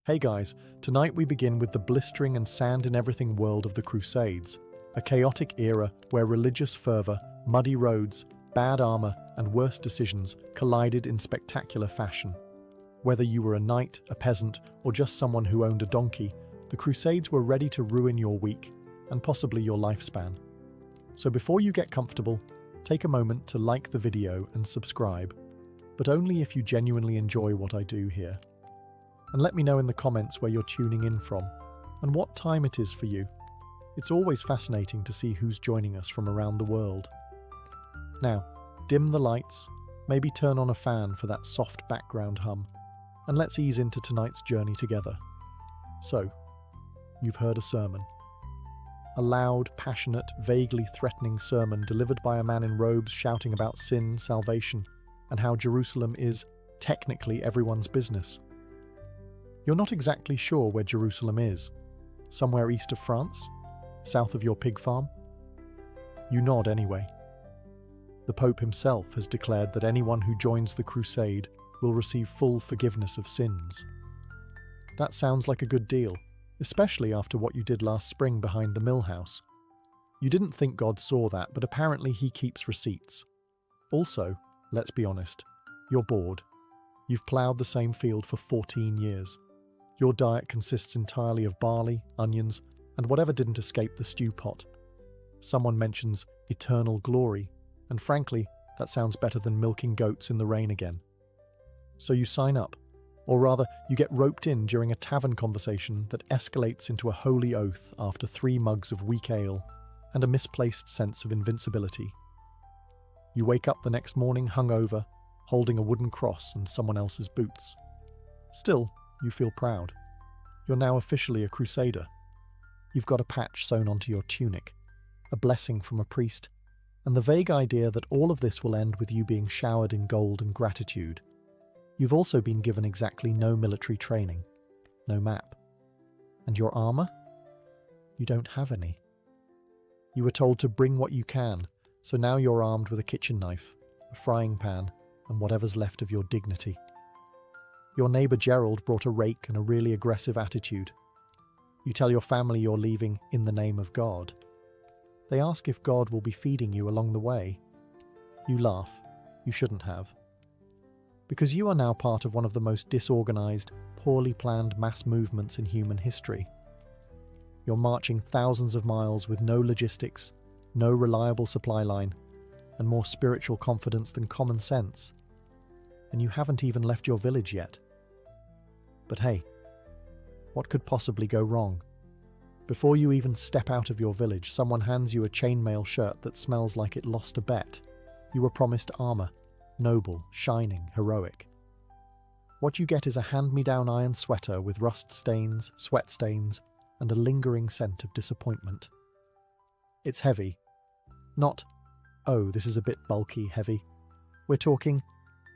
Hey guys, tonight we begin with the blistering and sand-in-everything world of the Crusades, a chaotic era where religious fervor, muddy roads, bad armor, and worse decisions collided in spectacular fashion. Whether you were a knight, a peasant, or just someone who owned a donkey, the Crusades were ready to ruin your week, and possibly your lifespan. So before you get comfortable, take a moment to like the video and subscribe, but only if you genuinely enjoy what I do here. And let me know in the comments where you're tuning in from, and what time it is for you. It's always fascinating to see who's joining us from around the world. Now, dim the lights, maybe turn on a fan for that soft background hum, and let's ease into tonight's journey together. So, you've heard a sermon. A loud, passionate, vaguely threatening sermon delivered by a man in robes shouting about sin, salvation, and how Jerusalem is, technically, everyone's business. You're not exactly sure where Jerusalem is. Somewhere east of France? South of your pig farm? You nod anyway. The Pope himself has declared that anyone who joins the crusade will receive full forgiveness of sins. That sounds like a good deal, especially after what you did last spring behind the mill house. You didn't think God saw that, but apparently he keeps receipts. Also, let's be honest, you're bored. You've ploughed the same field for 14 years. Your diet consists entirely of barley, onions, and whatever didn't escape the stew pot. Someone mentions eternal glory, and frankly, that sounds better than milking goats in the rain again. So you sign up, or rather, you get roped in during a tavern conversation that escalates into a holy oath after 3 mugs of weak ale and a misplaced sense of invincibility. You wake up the next morning hungover, holding a wooden cross and someone else's boots. Still, you feel proud. You're now officially a crusader. You've got a patch sewn onto your tunic, a blessing from a priest, and the vague idea that all of this will end with you being showered in gold and gratitude. You've also been given exactly no military training, no map. And your armor? You don't have any. You were told to bring what you can, so now you're armed with a kitchen knife, a frying pan, and whatever's left of your dignity. Your neighbour Gerald brought a rake and a really aggressive attitude. You tell your family you're leaving in the name of God. They ask if God will be feeding you along the way. You laugh. You shouldn't have. Because you are now part of one of the most disorganised, poorly planned mass movements in human history. You're marching thousands of miles with no logistics, no reliable supply line, and more spiritual confidence than common sense. And you haven't even left your village yet. But hey, what could possibly go wrong? Before you even step out of your village, someone hands you a chainmail shirt that smells like it lost a bet. You were promised armor, noble, shining, heroic. What you get is a hand-me-down iron sweater with rust stains, sweat stains, and a lingering scent of disappointment. It's heavy. Not, oh, this is a bit bulky, heavy. We're talking,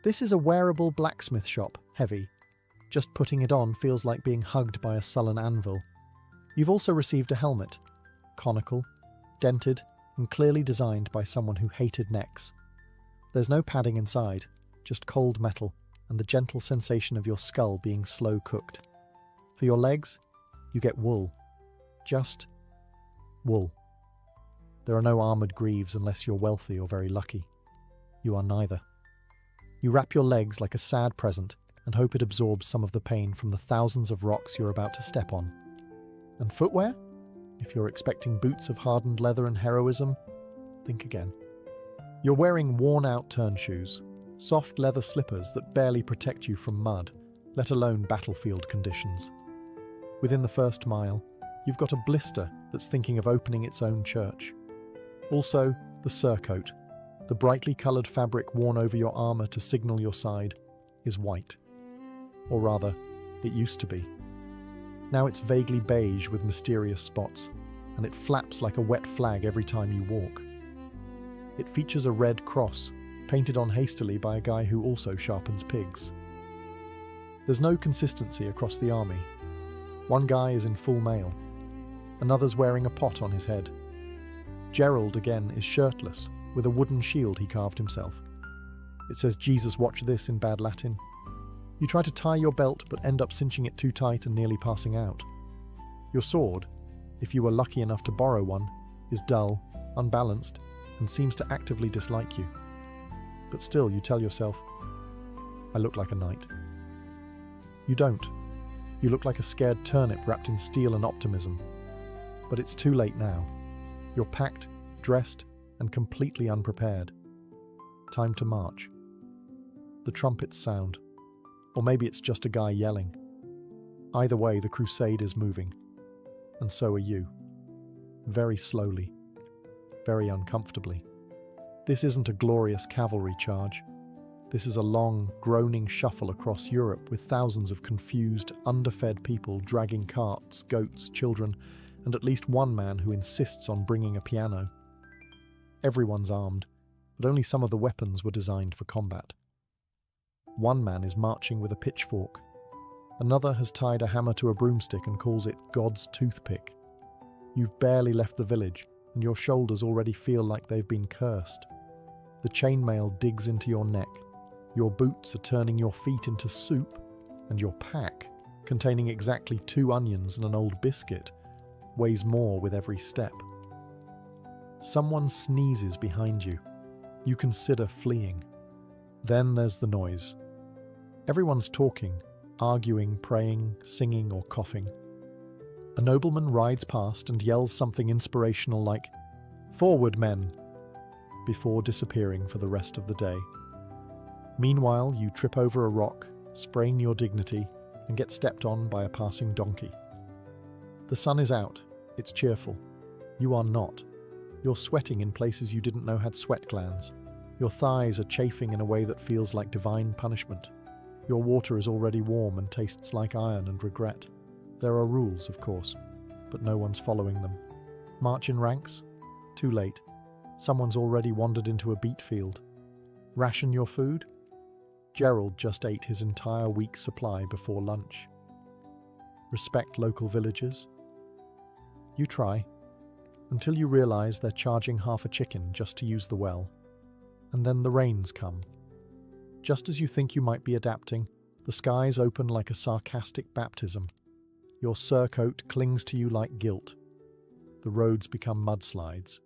this is a wearable blacksmith shop, heavy. Just putting it on feels like being hugged by a sullen anvil. You've also received a helmet, conical, dented, and clearly designed by someone who hated necks. There's no padding inside, just cold metal and the gentle sensation of your skull being slow cooked. For your legs, you get wool. Just wool. There are no armoured greaves unless you're wealthy or very lucky. You are neither. You wrap your legs like a sad present and hope it absorbs some of the pain from the thousands of rocks you're about to step on. And footwear? If you're expecting boots of hardened leather and heroism, think again. You're wearing worn-out turn shoes, soft leather slippers that barely protect you from mud, let alone battlefield conditions. Within the first mile, you've got a blister that's thinking of opening its own church. Also, the surcoat, the brightly coloured fabric worn over your armour to signal your side, is white. Or rather, it used to be. Now it's vaguely beige with mysterious spots, and it flaps like a wet flag every time you walk. It features a red cross, painted on hastily by a guy who also sharpens pigs. There's no consistency across the army. One guy is in full mail. Another's wearing a pot on his head. Gerald, again, is shirtless, with a wooden shield he carved himself. It says, "Jesus watch this" in bad Latin. You try to tie your belt but end up cinching it too tight and nearly passing out. Your sword, if you were lucky enough to borrow one, is dull, unbalanced, and seems to actively dislike you. But still you tell yourself, I look like a knight. You don't. You look like a scared turnip wrapped in steel and optimism. But it's too late now. You're packed, dressed, and completely unprepared. Time to march. The trumpets sound. Or maybe it's just a guy yelling. Either way, the crusade is moving. And so are you. Very slowly. Very uncomfortably. This isn't a glorious cavalry charge. This is a long, groaning shuffle across Europe with thousands of confused, underfed people dragging carts, goats, children, and at least one man who insists on bringing a piano. Everyone's armed, but only some of the weapons were designed for combat. One man is marching with a pitchfork. Another has tied a hammer to a broomstick and calls it God's toothpick. You've barely left the village, and your shoulders already feel like they've been cursed. The chainmail digs into your neck. Your boots are turning your feet into soup, and your pack, containing exactly 2 onions and an old biscuit, weighs more with every step. Someone sneezes behind you. You consider fleeing. Then there's the noise. Everyone's talking, arguing, praying, singing, or coughing. A nobleman rides past and yells something inspirational like, "Forward, men!" before disappearing for the rest of the day. Meanwhile, you trip over a rock, sprain your dignity, and get stepped on by a passing donkey. The sun is out. It's cheerful. You are not. You're sweating in places you didn't know had sweat glands. Your thighs are chafing in a way that feels like divine punishment. Your water is already warm and tastes like iron and regret. There are rules, of course, but no one's following them. March in ranks? Too late. Someone's already wandered into a beet field. Ration your food? Gerald just ate his entire week's supply before lunch. Respect local villagers? You try, until you realize they're charging half a chicken just to use the well. And then the rains come. Just as you think you might be adapting, the skies open like a sarcastic baptism. Your surcoat clings to you like guilt. The roads become mudslides.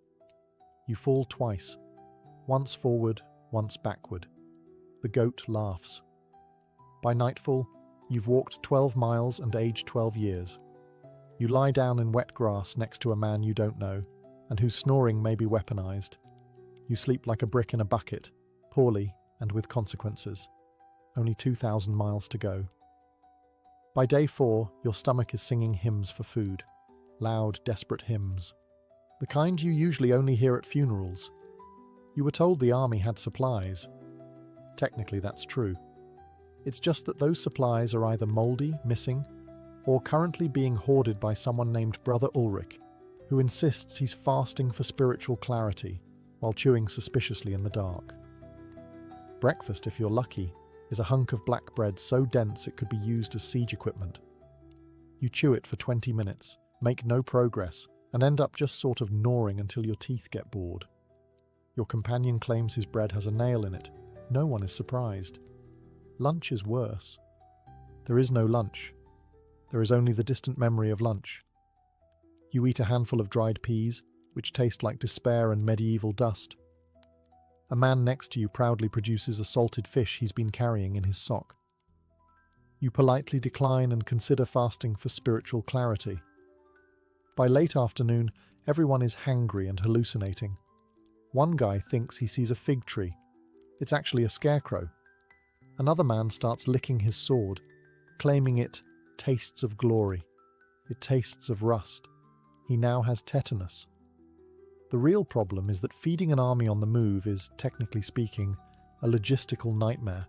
You fall twice, once forward, once backward. The goat laughs. By nightfall, you've walked 12 miles and aged 12 years. You lie down in wet grass next to a man you don't know, and whose snoring may be weaponized. You sleep like a brick in a bucket, poorly and with consequences. Only 2,000 miles to go. By day 4, your stomach is singing hymns for food. Loud, desperate hymns. The kind you usually only hear at funerals. You were told the army had supplies. Technically, that's true. It's just that those supplies are either mouldy, missing, or currently being hoarded by someone named Brother Ulrich, who insists he's fasting for spiritual clarity while chewing suspiciously in the dark. Breakfast, if you're lucky, is a hunk of black bread so dense it could be used as siege equipment. You chew it for 20 minutes, make no progress, and end up just sort of gnawing until your teeth get bored. Your companion claims his bread has a nail in it. No one is surprised. Lunch is worse. There is no lunch. There is only the distant memory of lunch. You eat a handful of dried peas, which taste like despair and medieval dust. A man next to you proudly produces a salted fish he's been carrying in his sock. You politely decline and consider fasting for spiritual clarity. By late afternoon, everyone is hangry and hallucinating. One guy thinks he sees a fig tree. It's actually a scarecrow. Another man starts licking his sword, claiming it tastes of glory. It tastes of rust. He now has tetanus. The real problem is that feeding an army on the move is, technically speaking, a logistical nightmare.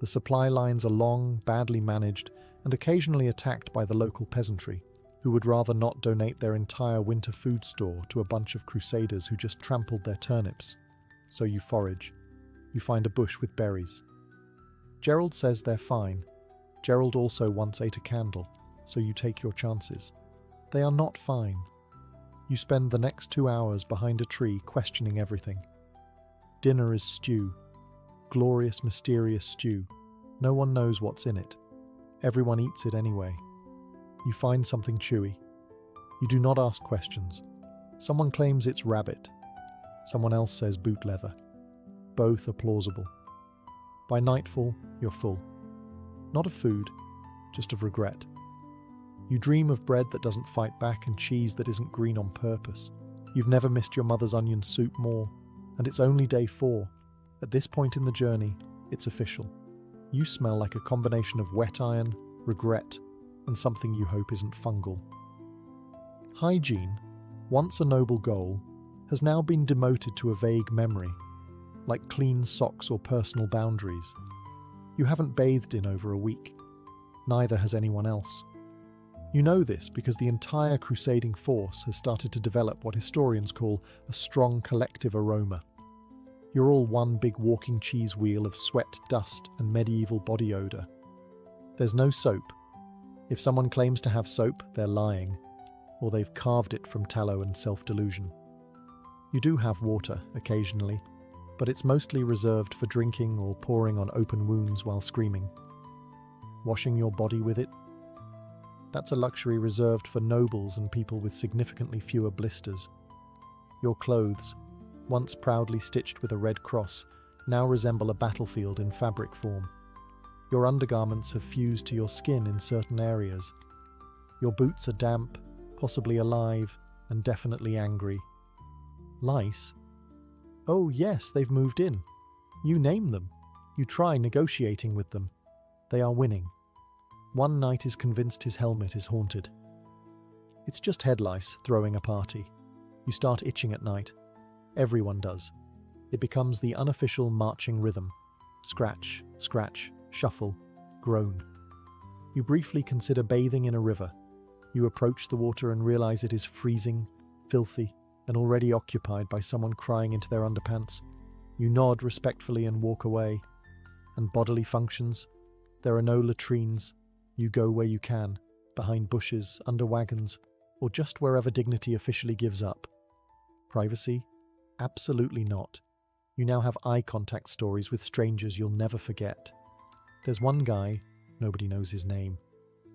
The supply lines are long, badly managed, and occasionally attacked by the local peasantry, who would rather not donate their entire winter food store to a bunch of crusaders who just trampled their turnips. So you forage. You find a bush with berries. Gerald says they're fine. Gerald also once ate a candle, so you take your chances. They are not fine. You spend the next 2 hours behind a tree questioning everything. Dinner is stew. Glorious, mysterious stew. No one knows what's in it. Everyone eats it anyway. You find something chewy. You do not ask questions. Someone claims it's rabbit. Someone else says boot leather. Both are plausible. By nightfall, you're full. Not of food, just of regret. You dream of bread that doesn't fight back and cheese that isn't green on purpose. You've never missed your mother's onion soup more, and it's only day 4. At this point in the journey, it's official. You smell like a combination of wet iron, regret, and something you hope isn't fungal. Hygiene, once a noble goal, has now been demoted to a vague memory, like clean socks or personal boundaries. You haven't bathed in over a week. Neither has anyone else. You know this because the entire crusading force has started to develop what historians call a strong collective aroma. You're all one big walking cheese wheel of sweat, dust, and medieval body odour. There's no soap. If someone claims to have soap, they're lying, or they've carved it from tallow and self-delusion. You do have water, occasionally, but it's mostly reserved for drinking or pouring on open wounds while screaming. Washing your body with it? That's a luxury reserved for nobles and people with significantly fewer blisters. Your clothes, once proudly stitched with a red cross, now resemble a battlefield in fabric form. Your undergarments have fused to your skin in certain areas. Your boots are damp, possibly alive, and definitely angry. Lice? Oh yes, they've moved in. You name them. You try negotiating with them. They are winning. One knight is convinced his helmet is haunted. It's just head lice throwing a party. You start itching at night. Everyone does. It becomes the unofficial marching rhythm. Scratch, scratch, shuffle, groan. You briefly consider bathing in a river. You approach the water and realize it is freezing, filthy, and already occupied by someone crying into their underpants. You nod respectfully and walk away. And bodily functions? There are no latrines. You go where you can, behind bushes, under wagons, or just wherever dignity officially gives up. Privacy? Absolutely not. You now have eye contact stories with strangers you'll never forget. There's one guy, nobody knows his name,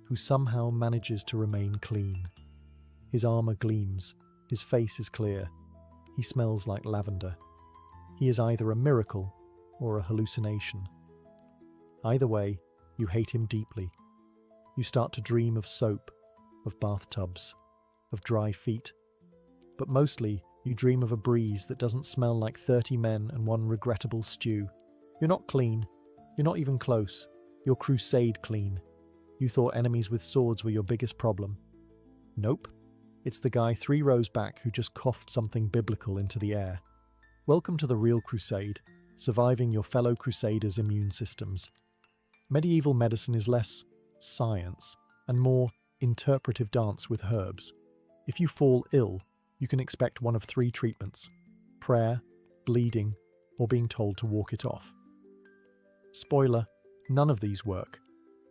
who somehow manages to remain clean. His armor gleams, his face is clear, he smells like lavender. He is either a miracle or a hallucination. Either way, you hate him deeply. You start to dream of soap, of bathtubs, of dry feet. But mostly, you dream of a breeze that doesn't smell like 30 men and one regrettable stew. You're not clean. You're not even close. You're crusade clean. You thought enemies with swords were your biggest problem. Nope. It's the guy 3 rows back who just coughed something biblical into the air. Welcome to the real crusade, surviving your fellow crusaders' immune systems. Medieval medicine is less science and more interpretive dance with herbs. If you fall ill, you can expect one of 3 treatments: prayer, bleeding, or being told to walk it off. Spoiler, none of these work,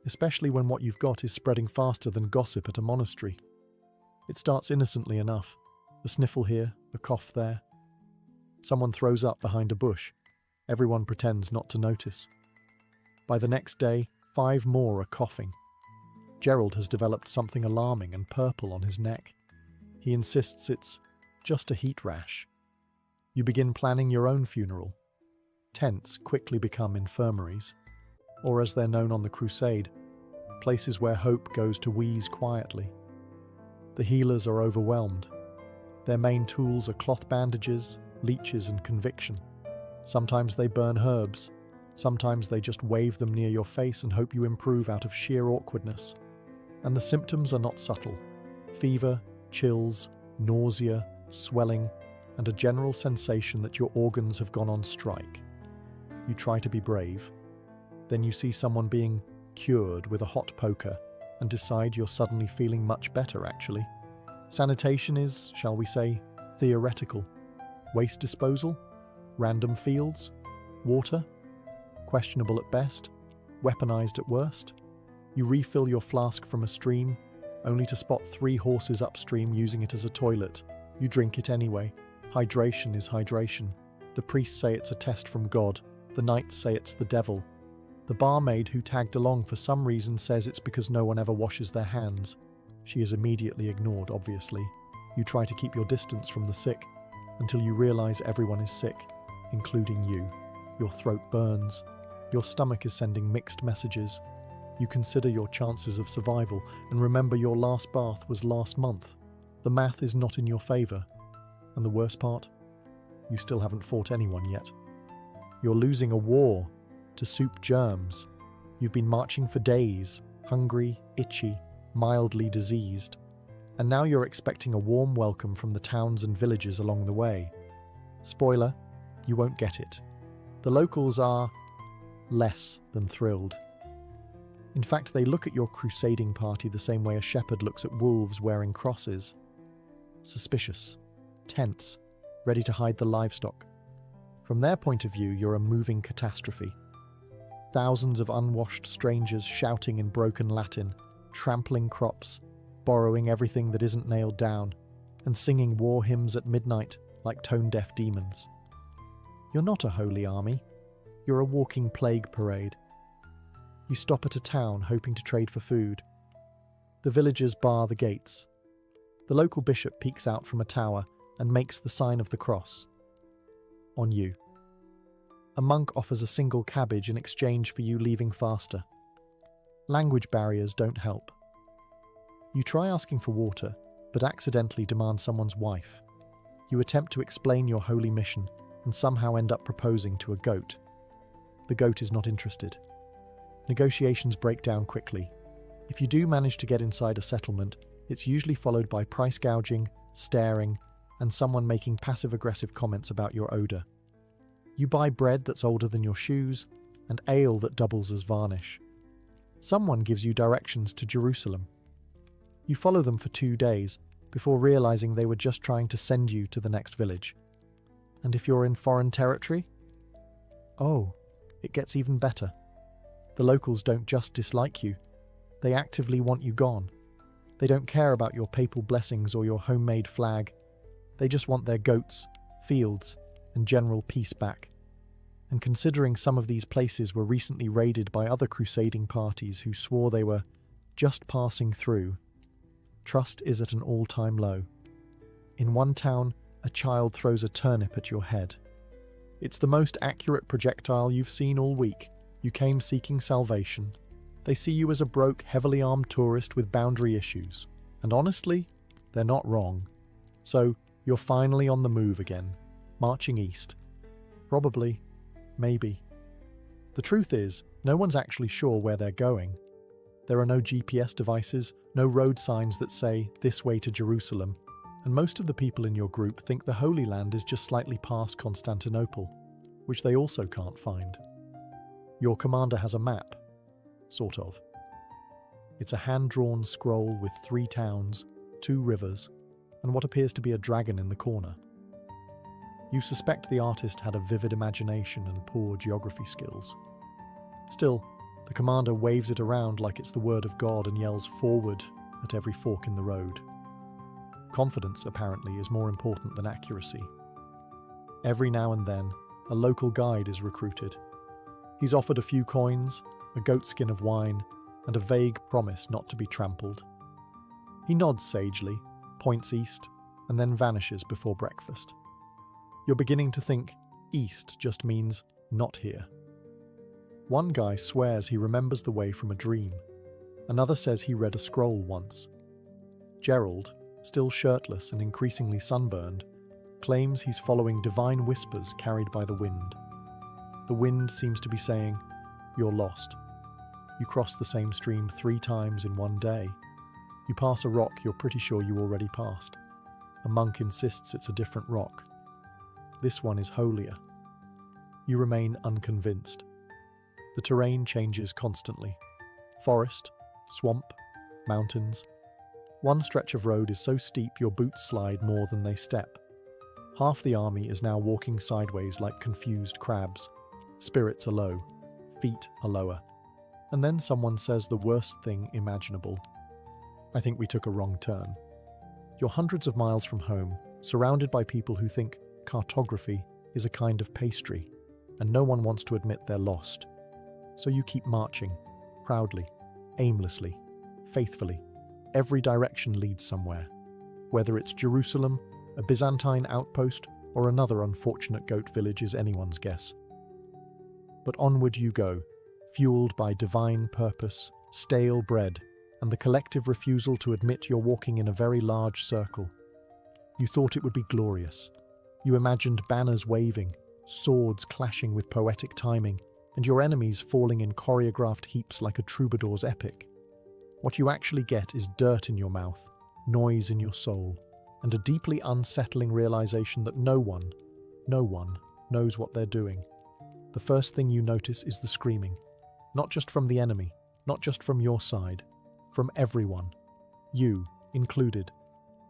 especially when what you've got is spreading faster than gossip at a monastery. It starts innocently enough. A sniffle here, a cough there. Someone throws up behind a bush. Everyone pretends not to notice. By the next day, 5 more are coughing. Gerald has developed something alarming and purple on his neck. He insists it's just a heat rash. You begin planning your own funeral. Tents quickly become infirmaries, or as they're known on the crusade, places where hope goes to wheeze quietly. The healers are overwhelmed. Their main tools are cloth bandages, leeches, and conviction. Sometimes they burn herbs. Sometimes they just wave them near your face and hope you improve out of sheer awkwardness. And the symptoms are not subtle. Fever, chills, nausea, swelling, and a general sensation that your organs have gone on strike. You try to be brave. Then you see someone being cured with a hot poker and decide you're suddenly feeling much better, actually. Sanitation is, shall we say, theoretical. Waste disposal? Random fields? Water? Questionable at best, weaponized at worst. You refill your flask from a stream, only to spot 3 horses upstream using it as a toilet. You drink it anyway. Hydration is hydration. The priests say it's a test from God. The knights say it's the devil. The barmaid who tagged along for some reason says it's because no one ever washes their hands. She is immediately ignored, obviously. You try to keep your distance from the sick until you realize everyone is sick, including you. Your throat burns. Your stomach is sending mixed messages. You consider your chances of survival and remember your last bath was last month. The math is not in your favor. And the worst part? You still haven't fought anyone yet. You're losing a war to soup germs. You've been marching for days, hungry, itchy, mildly diseased. And now you're expecting a warm welcome from the towns and villages along the way. Spoiler, you won't get it. The locals are less than thrilled. In fact, they look at your crusading party the same way a shepherd looks at wolves wearing crosses. Suspicious, tense, ready to hide the livestock. From their point of view, you're a moving catastrophe. Thousands of unwashed strangers shouting in broken Latin, trampling crops, borrowing everything that isn't nailed down, and singing war hymns at midnight like tone-deaf demons. You're not a holy army. You're a walking plague parade. You stop at a town hoping to trade for food. The villagers bar the gates. The local bishop peeks out from a tower and makes the sign of the cross. On you. A monk offers a single cabbage in exchange for you leaving faster. Language barriers don't help. You try asking for water, but accidentally demand someone's wife. You attempt to explain your holy mission and somehow end up proposing to a goat. The goat is not interested. Negotiations break down quickly. If you do manage to get inside a settlement, it's usually followed by price gouging, staring, and someone making passive-aggressive comments about your odor. You buy bread that's older than your shoes and ale that doubles as varnish. Someone gives you directions to Jerusalem. You follow them for 2 days before realizing they were just trying to send you to the next village. And if you're in foreign territory? Oh, it gets even better. The locals don't just dislike you, they actively want you gone. They don't care about your papal blessings or your homemade flag. They just want their goats, fields, and general peace back. And considering some of these places were recently raided by other crusading parties who swore they were just passing through, trust is at an all-time low. In one town, a child throws a turnip at your head. It's the most accurate projectile you've seen all week. You came seeking salvation. They see you as a broke, heavily armed tourist with boundary issues. And honestly, they're not wrong. So, you're finally on the move again, marching east. Probably, maybe. The truth is, no one's actually sure where they're going. There are no GPS devices, no road signs that say, this way to Jerusalem, and most of the people in your group think the Holy Land is just slightly past Constantinople, which they also can't find. Your commander has a map, sort of. It's a hand-drawn scroll with 3 towns, 2 rivers, and what appears to be a dragon in the corner. You suspect the artist had a vivid imagination and poor geography skills. Still, the commander waves it around like it's the word of God and yells forward at every fork in the road. Confidence, apparently, is more important than accuracy. Every now and then, a local guide is recruited. He's offered a few coins, a goatskin of wine, and a vague promise not to be trampled. He nods sagely, points east, and then vanishes before breakfast. You're beginning to think east just means not here. One guy swears he remembers the way from a dream. Another says he read a scroll once. Gerald, still shirtless and increasingly sunburned, claims he's following divine whispers carried by the wind. The wind seems to be saying, "You're lost." You cross the same stream 3 times in one day. You pass a rock you're pretty sure you already passed. A monk insists it's a different rock. This one is holier. You remain unconvinced. The terrain changes constantly. Forest, swamp, mountains. One stretch of road is so steep your boots slide more than they step. Half the army is now walking sideways like confused crabs. Spirits are low, feet are lower. And then someone says the worst thing imaginable. I think we took a wrong turn. You're hundreds of miles from home, surrounded by people who think cartography is a kind of pastry, and no one wants to admit they're lost. So you keep marching, proudly, aimlessly, faithfully. Every direction leads somewhere. Whether it's Jerusalem, a Byzantine outpost, or another unfortunate goat village is anyone's guess. But onward you go, fueled by divine purpose, stale bread, and the collective refusal to admit you're walking in a very large circle. You thought it would be glorious. You imagined banners waving, swords clashing with poetic timing, and your enemies falling in choreographed heaps like a troubadour's epic. What you actually get is dirt in your mouth, noise in your soul, and a deeply unsettling realization that no one knows what they're doing. The first thing you notice is the screaming, not just from the enemy, not just from your side, from everyone, you included.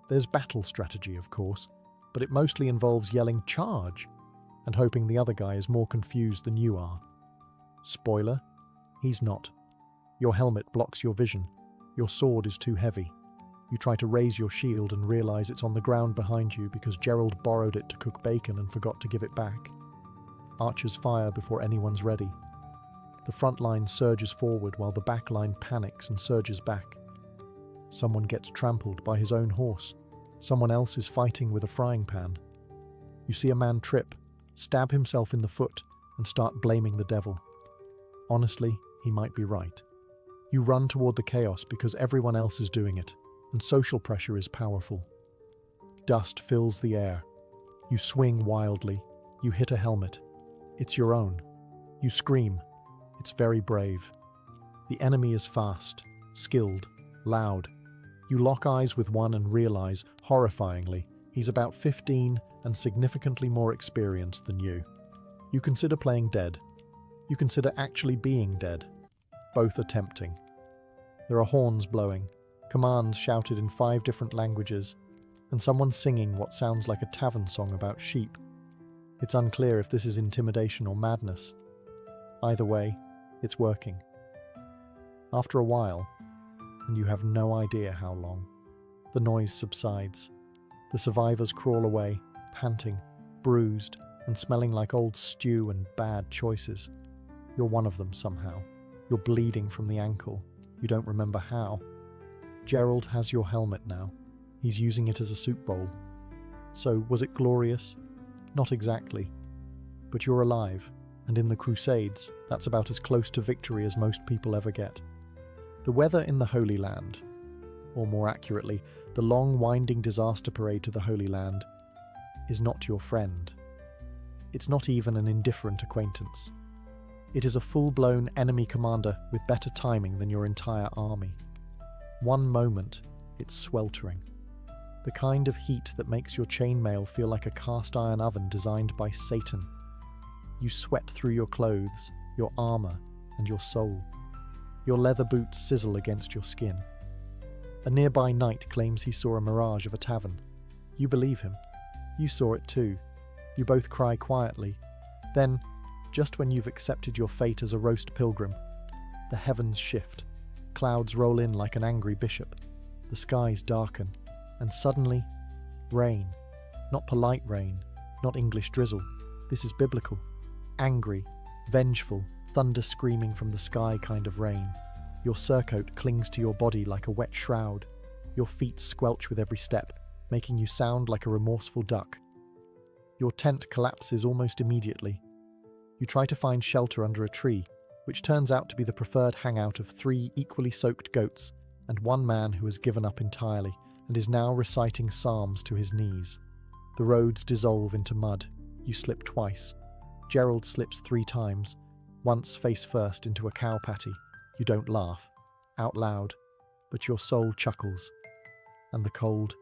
There's battle strategy, of course, but it mostly involves yelling "charge" and hoping the other guy is more confused than you are. Spoiler, he's not. Your helmet blocks your vision. Your sword is too heavy. You try to raise your shield and realize it's on the ground behind you because Gerald borrowed it to cook bacon and forgot to give it back. Archers fire before anyone's ready. The front line surges forward while the back line panics and surges back. Someone gets trampled by his own horse. Someone else is fighting with a frying pan. You see a man trip, stab himself in the foot, and start blaming the devil. Honestly, he might be right. You run toward the chaos because everyone else is doing it, and social pressure is powerful. Dust fills the air. You swing wildly. You hit a helmet. It's your own. You scream. It's very brave. The enemy is fast, skilled, loud. You lock eyes with one and realize, horrifyingly, he's about 15 and significantly more experienced than you. You consider playing dead. You consider actually being dead. Both are tempting. There are horns blowing, commands shouted in 5 different languages, and someone singing what sounds like a tavern song about sheep. It's unclear if this is intimidation or madness. Either way, it's working. After a while, and you have no idea how long, the noise subsides. The survivors crawl away, panting, bruised, and smelling like old stew and bad choices. You're one of them somehow. You're bleeding from the ankle. You don't remember how. Gerald has your helmet now. He's using it as a soup bowl. So, was it glorious? Not exactly. But you're alive, and in the Crusades, that's about as close to victory as most people ever get. The weather in the Holy Land, or more accurately, the long winding disaster parade to the Holy Land, is not your friend. It's not even an indifferent acquaintance. It is a full-blown enemy commander with better timing than your entire army. One moment, it's sweltering. The kind of heat that makes your chainmail feel like a cast-iron oven designed by Satan. You sweat through your clothes, your armor, and your soul. Your leather boots sizzle against your skin. A nearby knight claims he saw a mirage of a tavern. You believe him. You saw it too. You both cry quietly. Then, just when you've accepted your fate as a roast pilgrim, the heavens shift. Clouds roll in like an angry bishop. The skies darken. And suddenly, rain. Not polite rain, not English drizzle. This is biblical. Angry, vengeful, thunder screaming from the sky kind of rain. Your surcoat clings to your body like a wet shroud. Your feet squelch with every step, making you sound like a remorseful duck. Your tent collapses almost immediately. You try to find shelter under a tree, which turns out to be the preferred hangout of 3 equally soaked goats and one man who has given up entirely and is now reciting psalms to his knees. The roads dissolve into mud. You slip twice. Gerald slips 3 times, once face first into a cow patty. You don't laugh, out loud, but your soul chuckles. And the cold,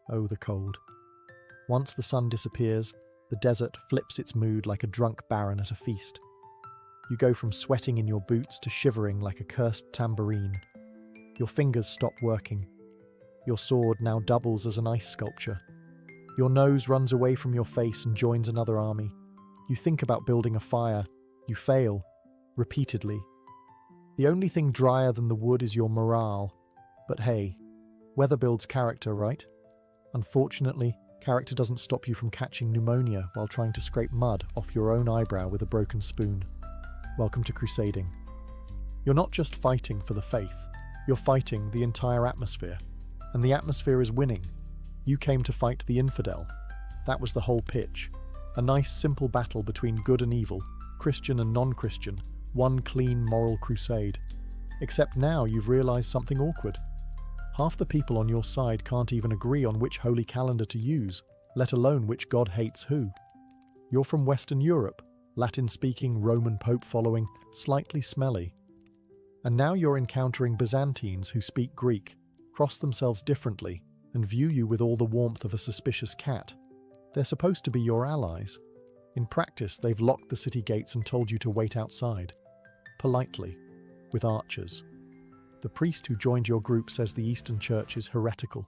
oh the cold. Once the sun disappears, the desert flips its mood like a drunk baron at a feast. You go from sweating in your boots to shivering like a cursed tambourine. Your fingers stop working. Your sword now doubles as an ice sculpture. Your nose runs away from your face and joins another army. You think about building a fire. You fail, repeatedly. The only thing drier than the wood is your morale. But hey, weather builds character, right? Unfortunately, character doesn't stop you from catching pneumonia while trying to scrape mud off your own eyebrow with a broken spoon. welcome to Crusading. You're not just fighting for the faith, you're fighting the entire atmosphere. And the atmosphere is winning. You came to fight the infidel. That was the whole pitch. A nice simple battle between good and evil, Christian and non-Christian, one clean moral crusade. Except now you've realized something awkward. Half the people on your side can't even agree on which holy calendar to use, let alone which god hates who. You're from Western Europe, Latin-speaking, Roman Pope following, slightly smelly. And now you're encountering Byzantines who speak Greek, cross themselves differently, and view you with all the warmth of a suspicious cat. They're supposed to be your allies. In practice, they've locked the city gates and told you to wait outside. Politely, with archers. The priest who joined your group says the Eastern Church is heretical.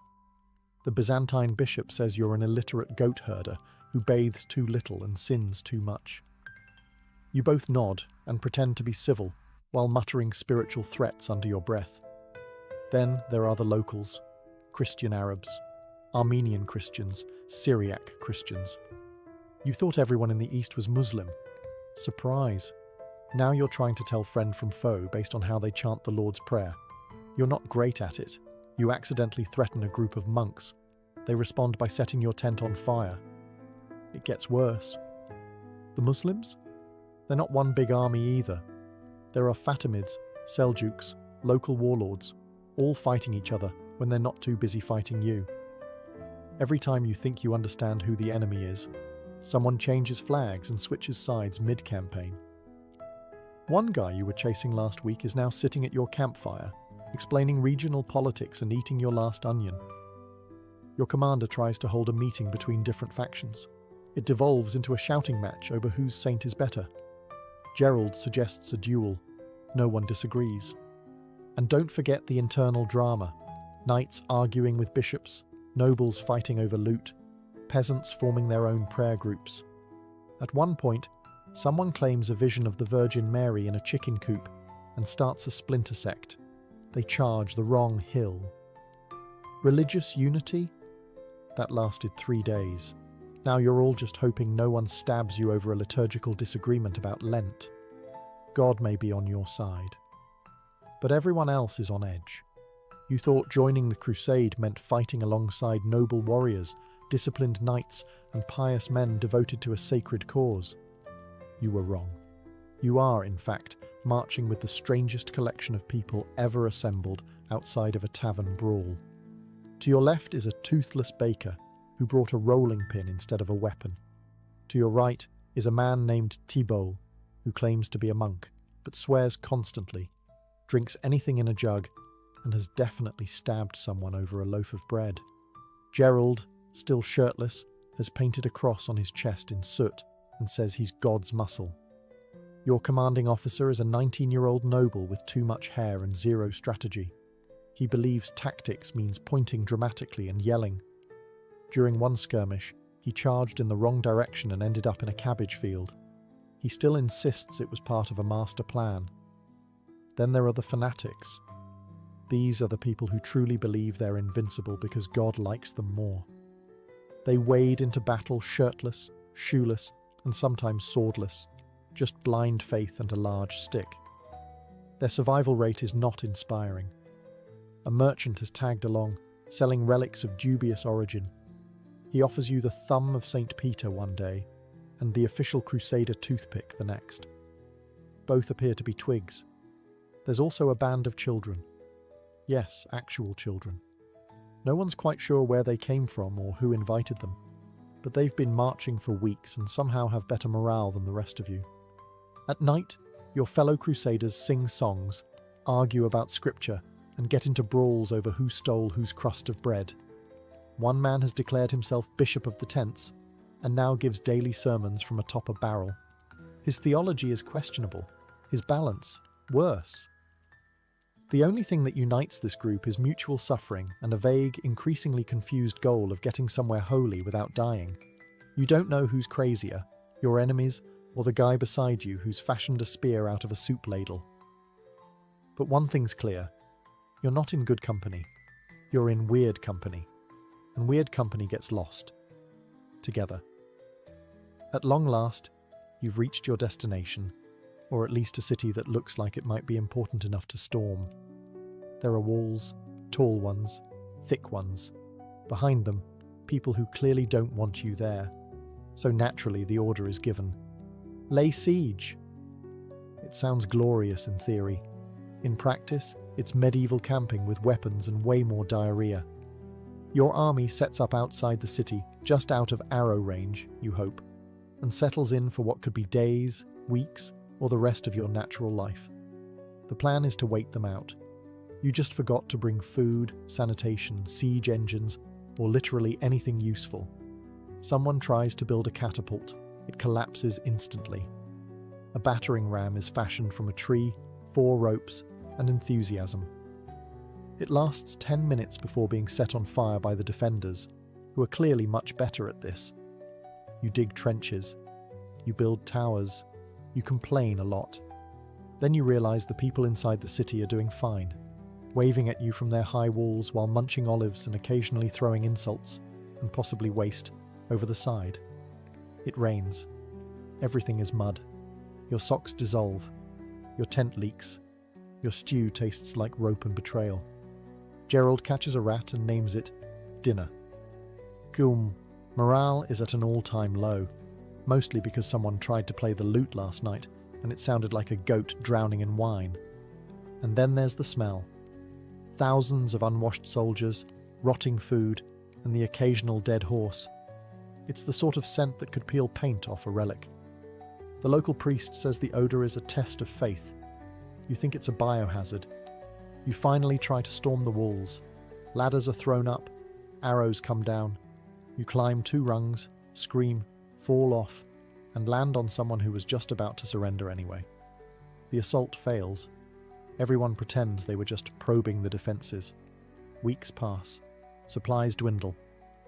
The Byzantine bishop says you're an illiterate goat herder who bathes too little and sins too much. You both nod and pretend to be civil, while muttering spiritual threats under your breath. Then there are the locals, Christian Arabs, Armenian Christians, Syriac Christians. You thought everyone in the East was Muslim. Surprise. Now you're trying to tell friend from foe based on how they chant the Lord's Prayer. You're not great at it. You accidentally threaten a group of monks. They respond by setting your tent on fire. It gets worse. The Muslims? They're not one big army either. There are Fatimids, Seljuks, local warlords, all fighting each other when they're not too busy fighting you. Every time you think you understand who the enemy is, someone changes flags and switches sides mid-campaign. One guy you were chasing last week is now sitting at your campfire, explaining regional politics and eating your last onion. Your commander tries to hold a meeting between different factions. It devolves into a shouting match over whose saint is better. Gerald suggests a duel. No one disagrees. And don't forget the internal drama. Knights arguing with bishops, nobles fighting over loot, peasants forming their own prayer groups. At one point, someone claims a vision of the Virgin Mary in a chicken coop and starts a splinter sect. They charge the wrong hill. Religious unity? That lasted 3 days. Now you're all just hoping no one stabs you over a liturgical disagreement about Lent. God may be on your side. But everyone else is on edge. You thought joining the crusade meant fighting alongside noble warriors, disciplined knights, and pious men devoted to a sacred cause. You were wrong. You are, in fact, marching with the strangest collection of people ever assembled outside of a tavern brawl. To your left is a toothless baker who brought a rolling pin instead of a weapon. To your right is a man named Thibault, who claims to be a monk, but swears constantly, drinks anything in a jug, and has definitely stabbed someone over a loaf of bread. Gerald, still shirtless, has painted a cross on his chest in soot and says he's God's muscle. Your commanding officer is a 19-year-old noble with too much hair and zero strategy. He believes tactics means pointing dramatically and yelling. During one skirmish, he charged in the wrong direction and ended up in a cabbage field. He still insists it was part of a master plan. Then there are the fanatics. These are the people who truly believe they're invincible because God likes them more. They wade into battle shirtless, shoeless, and sometimes swordless, just blind faith and a large stick. Their survival rate is not inspiring. A merchant has tagged along, selling relics of dubious origin. He offers you the thumb of St. Peter one day, and the official Crusader toothpick the next. Both appear to be twigs. There's also a band of children. Yes, actual children. No one's quite sure where they came from or who invited them, but they've been marching for weeks and somehow have better morale than the rest of you. At night, your fellow Crusaders sing songs, argue about scripture, and get into brawls over who stole whose crust of bread. One man has declared himself Bishop of the Tents, and now gives daily sermons from atop a barrel. His theology is questionable, his balance worse. The only thing that unites this group is mutual suffering and a vague, increasingly confused goal of getting somewhere holy without dying. You don't know who's crazier, your enemies, or the guy beside you who's fashioned a spear out of a soup ladle. But one thing's clear. You're not in good company. You're in weird company. And weird company gets lost. Together. At long last, you've reached your destination, or at least a city that looks like it might be important enough to storm. There are walls, tall ones, thick ones. Behind them, people who clearly don't want you there. So naturally the order is given. Lay siege! It sounds glorious in theory. In practice, it's medieval camping with weapons and way more diarrhea. Your army sets up outside the city, just out of arrow range, you hope, and settles in for what could be days, weeks, or the rest of your natural life. The plan is to wait them out. You just forgot to bring food, sanitation, siege engines, or literally anything useful. Someone tries to build a catapult. It collapses instantly. A battering ram is fashioned from a tree, 4 ropes, and enthusiasm. It lasts 10 minutes before being set on fire by the defenders, who are clearly much better at this. You dig trenches. You build towers. You complain a lot. Then you realize the people inside the city are doing fine, waving at you from their high walls while munching olives and occasionally throwing insults, and possibly waste, over the side. It rains. Everything is mud. Your socks dissolve. Your tent leaks. Your stew tastes like rope and betrayal. Gerald catches a rat and names it dinner. Morale is at an all-time low, mostly because someone tried to play the lute last night and it sounded like a goat drowning in wine. And then there's the smell. Thousands of unwashed soldiers, rotting food, and the occasional dead horse. It's the sort of scent that could peel paint off a relic. The local priest says the odour is a test of faith. You think it's a biohazard. You finally try to storm the walls. Ladders are thrown up. Arrows come down. You climb 2 rungs, scream, fall off, and land on someone who was just about to surrender anyway. The assault fails. Everyone pretends they were just probing the defences. Weeks pass. Supplies dwindle.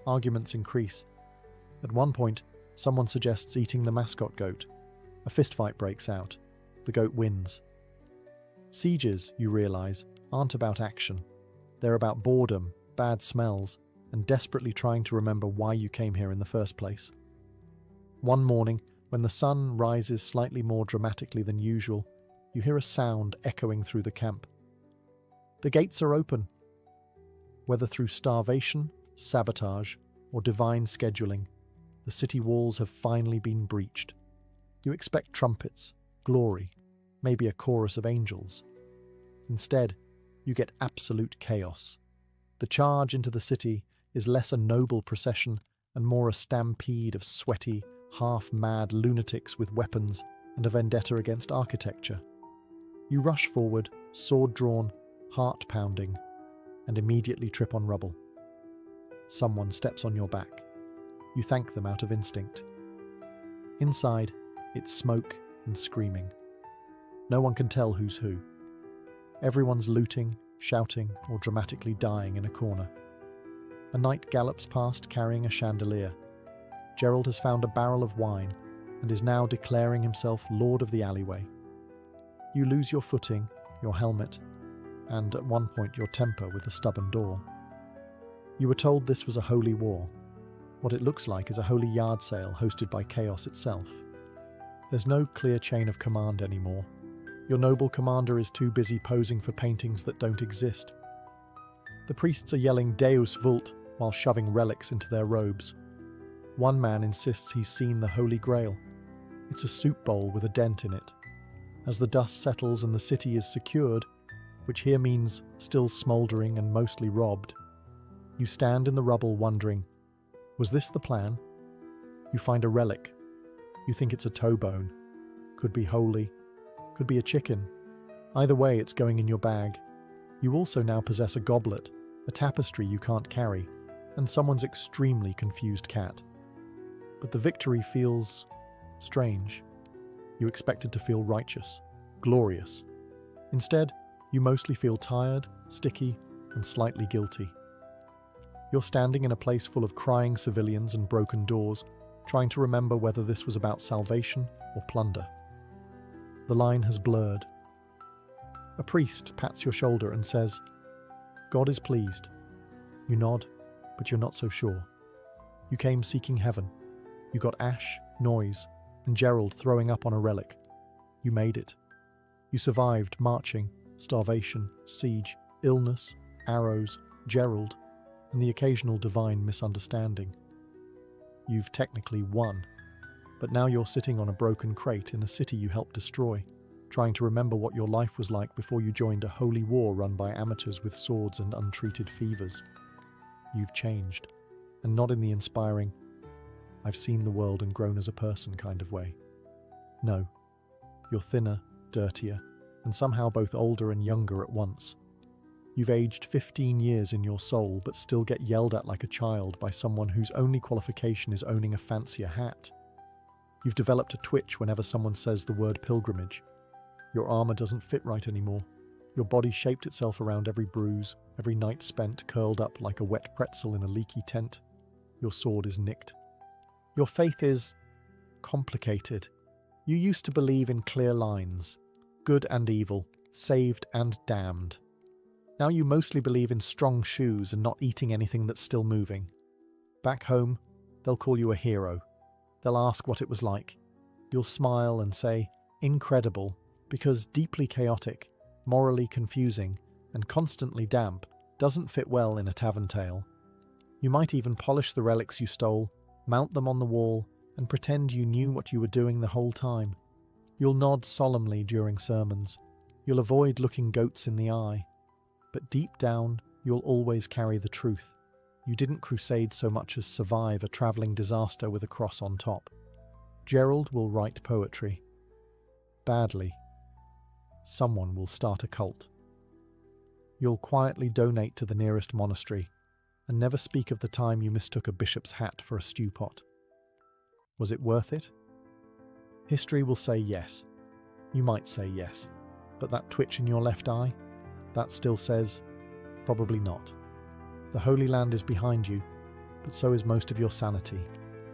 Arguments increase. At one point, someone suggests eating the mascot goat. A fistfight breaks out. The goat wins. Sieges, you realise, aren't about action. They're about boredom, bad smells, and desperately trying to remember why you came here in the first place. One morning, when the sun rises slightly more dramatically than usual, you hear a sound echoing through the camp. The gates are open. Whether through starvation, sabotage, or divine scheduling, the city walls have finally been breached. You expect trumpets, glory, maybe a chorus of angels. Instead, you get absolute chaos. The charge into the city is less a noble procession and more a stampede of sweaty, half-mad lunatics with weapons and a vendetta against architecture. You rush forward, sword drawn, heart pounding, and immediately trip on rubble. Someone steps on your back. You thank them out of instinct. Inside, it's smoke and screaming. No one can tell who's who. Everyone's looting, shouting, or dramatically dying in a corner. A knight gallops past carrying a chandelier. Gerald has found a barrel of wine and is now declaring himself lord of the alleyway. You lose your footing, your helmet, and at one point your temper with the stubborn door. You were told this was a holy war. What it looks like is a holy yard sale hosted by chaos itself. There's no clear chain of command anymore. Your noble commander is too busy posing for paintings that don't exist. The priests are yelling Deus Vult while shoving relics into their robes. One man insists he's seen the Holy Grail. It's a soup bowl with a dent in it. As the dust settles and the city is secured, which here means still smouldering and mostly robbed, you stand in the rubble wondering, was this the plan? You find a relic. You think it's a toe bone. Could be holy. Could be a chicken. Either way, it's going in your bag. You also now possess a goblet, a tapestry you can't carry, and someone's extremely confused cat. But the victory feels strange. You expected to feel righteous, glorious. Instead, you mostly feel tired, sticky, and slightly guilty. You're standing in a place full of crying civilians and broken doors, trying to remember whether this was about salvation or plunder. The line has blurred. A priest pats your shoulder and says, "God is pleased." You nod, but you're not so sure. You came seeking heaven. You got ash, noise, and Gerald throwing up on a relic. You made it. You survived marching, starvation, siege, illness, arrows, Gerald, and the occasional divine misunderstanding. You've technically won, but now you're sitting on a broken crate in a city you helped destroy, trying to remember what your life was like before you joined a holy war run by amateurs with swords and untreated fevers. You've changed, and not in the inspiring, "I've seen the world and grown as a person" kind of way. No, you're thinner, dirtier, and somehow both older and younger at once. You've aged 15 years in your soul, but still get yelled at like a child by someone whose only qualification is owning a fancier hat. You've developed a twitch whenever someone says the word pilgrimage. Your armor doesn't fit right anymore. Your body shaped itself around every bruise, every night spent curled up like a wet pretzel in a leaky tent. Your sword is nicked. Your faith is complicated. You used to believe in clear lines, good and evil, saved and damned. Now you mostly believe in strong shoes and not eating anything that's still moving. Back home, they'll call you a hero. They'll ask what it was like. You'll smile and say, incredible, because deeply chaotic, morally confusing, and constantly damp doesn't fit well in a tavern tale. You might even polish the relics you stole, mount them on the wall, and pretend you knew what you were doing the whole time. You'll nod solemnly during sermons. You'll avoid looking goats in the eye. But deep down, you'll always carry the truth. You didn't crusade so much as survive a travelling disaster with a cross on top. Gerald will write poetry. Badly. Someone will start a cult. You'll quietly donate to the nearest monastery and never speak of the time you mistook a bishop's hat for a stew pot. Was it worth it? History will say yes. You might say yes. But that twitch in your left eye? That still says, probably not. The Holy Land is behind you, but so is most of your sanity.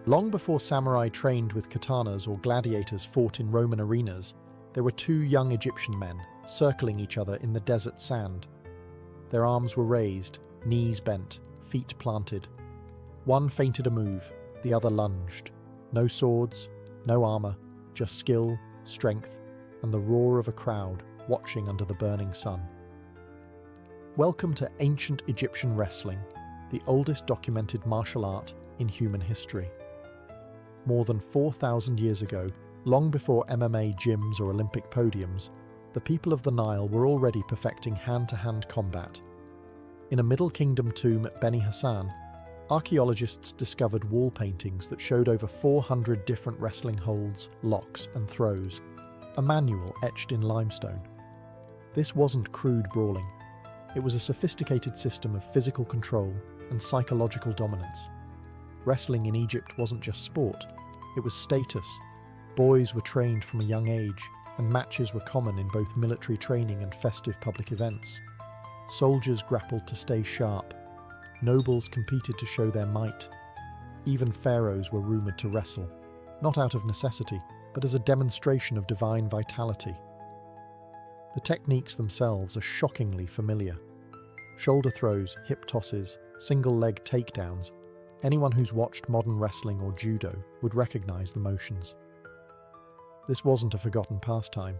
Long before samurai trained with katanas or gladiators fought in Roman arenas, there were two young Egyptian men circling each other in the desert sand. Their arms were raised, knees bent, feet planted. One feinted a move, the other lunged. No swords, no armor, just skill, strength, and the roar of a crowd watching under the burning sun. Welcome to ancient Egyptian wrestling, the oldest documented martial art in human history. More than 4,000 years ago, long before MMA gyms or Olympic podiums, the people of the Nile were already perfecting hand-to-hand combat. In a Middle Kingdom tomb at Beni Hassan, archaeologists discovered wall paintings that showed over 400 different wrestling holds, locks, and throws, a manual etched in limestone. This wasn't crude brawling. It was a sophisticated system of physical control and psychological dominance. Wrestling in Egypt wasn't just sport, it was status. Boys were trained from a young age, and matches were common in both military training and festive public events. Soldiers grappled to stay sharp. Nobles competed to show their might. Even pharaohs were rumoured to wrestle, not out of necessity, but as a demonstration of divine vitality. The techniques themselves are shockingly familiar. Shoulder throws, hip tosses, single-leg takedowns. Anyone who's watched modern wrestling or judo would recognise the motions. This wasn't a forgotten pastime.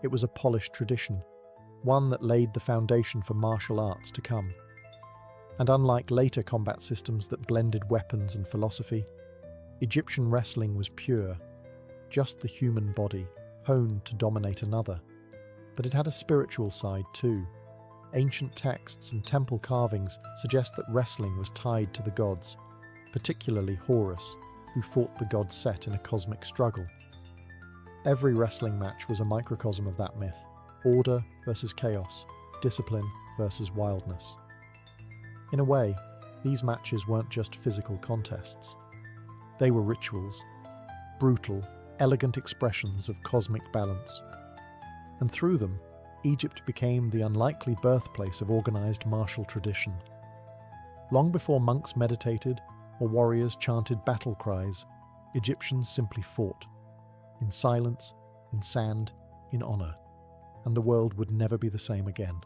It was a polished tradition, one that laid the foundation for martial arts to come. And unlike later combat systems that blended weapons and philosophy, Egyptian wrestling was pure, just the human body, honed to dominate another. But it had a spiritual side too. Ancient texts and temple carvings suggest that wrestling was tied to the gods, particularly Horus, who fought the god Set in a cosmic struggle. Every wrestling match was a microcosm of that myth: order versus chaos, discipline versus wildness. In a way, these matches weren't just physical contests. They were rituals, brutal, elegant expressions of cosmic balance. And through them, Egypt became the unlikely birthplace of organised martial tradition. Long before monks meditated or warriors chanted battle cries, Egyptians simply fought. In silence, in sand, in honour. And the world would never be the same again.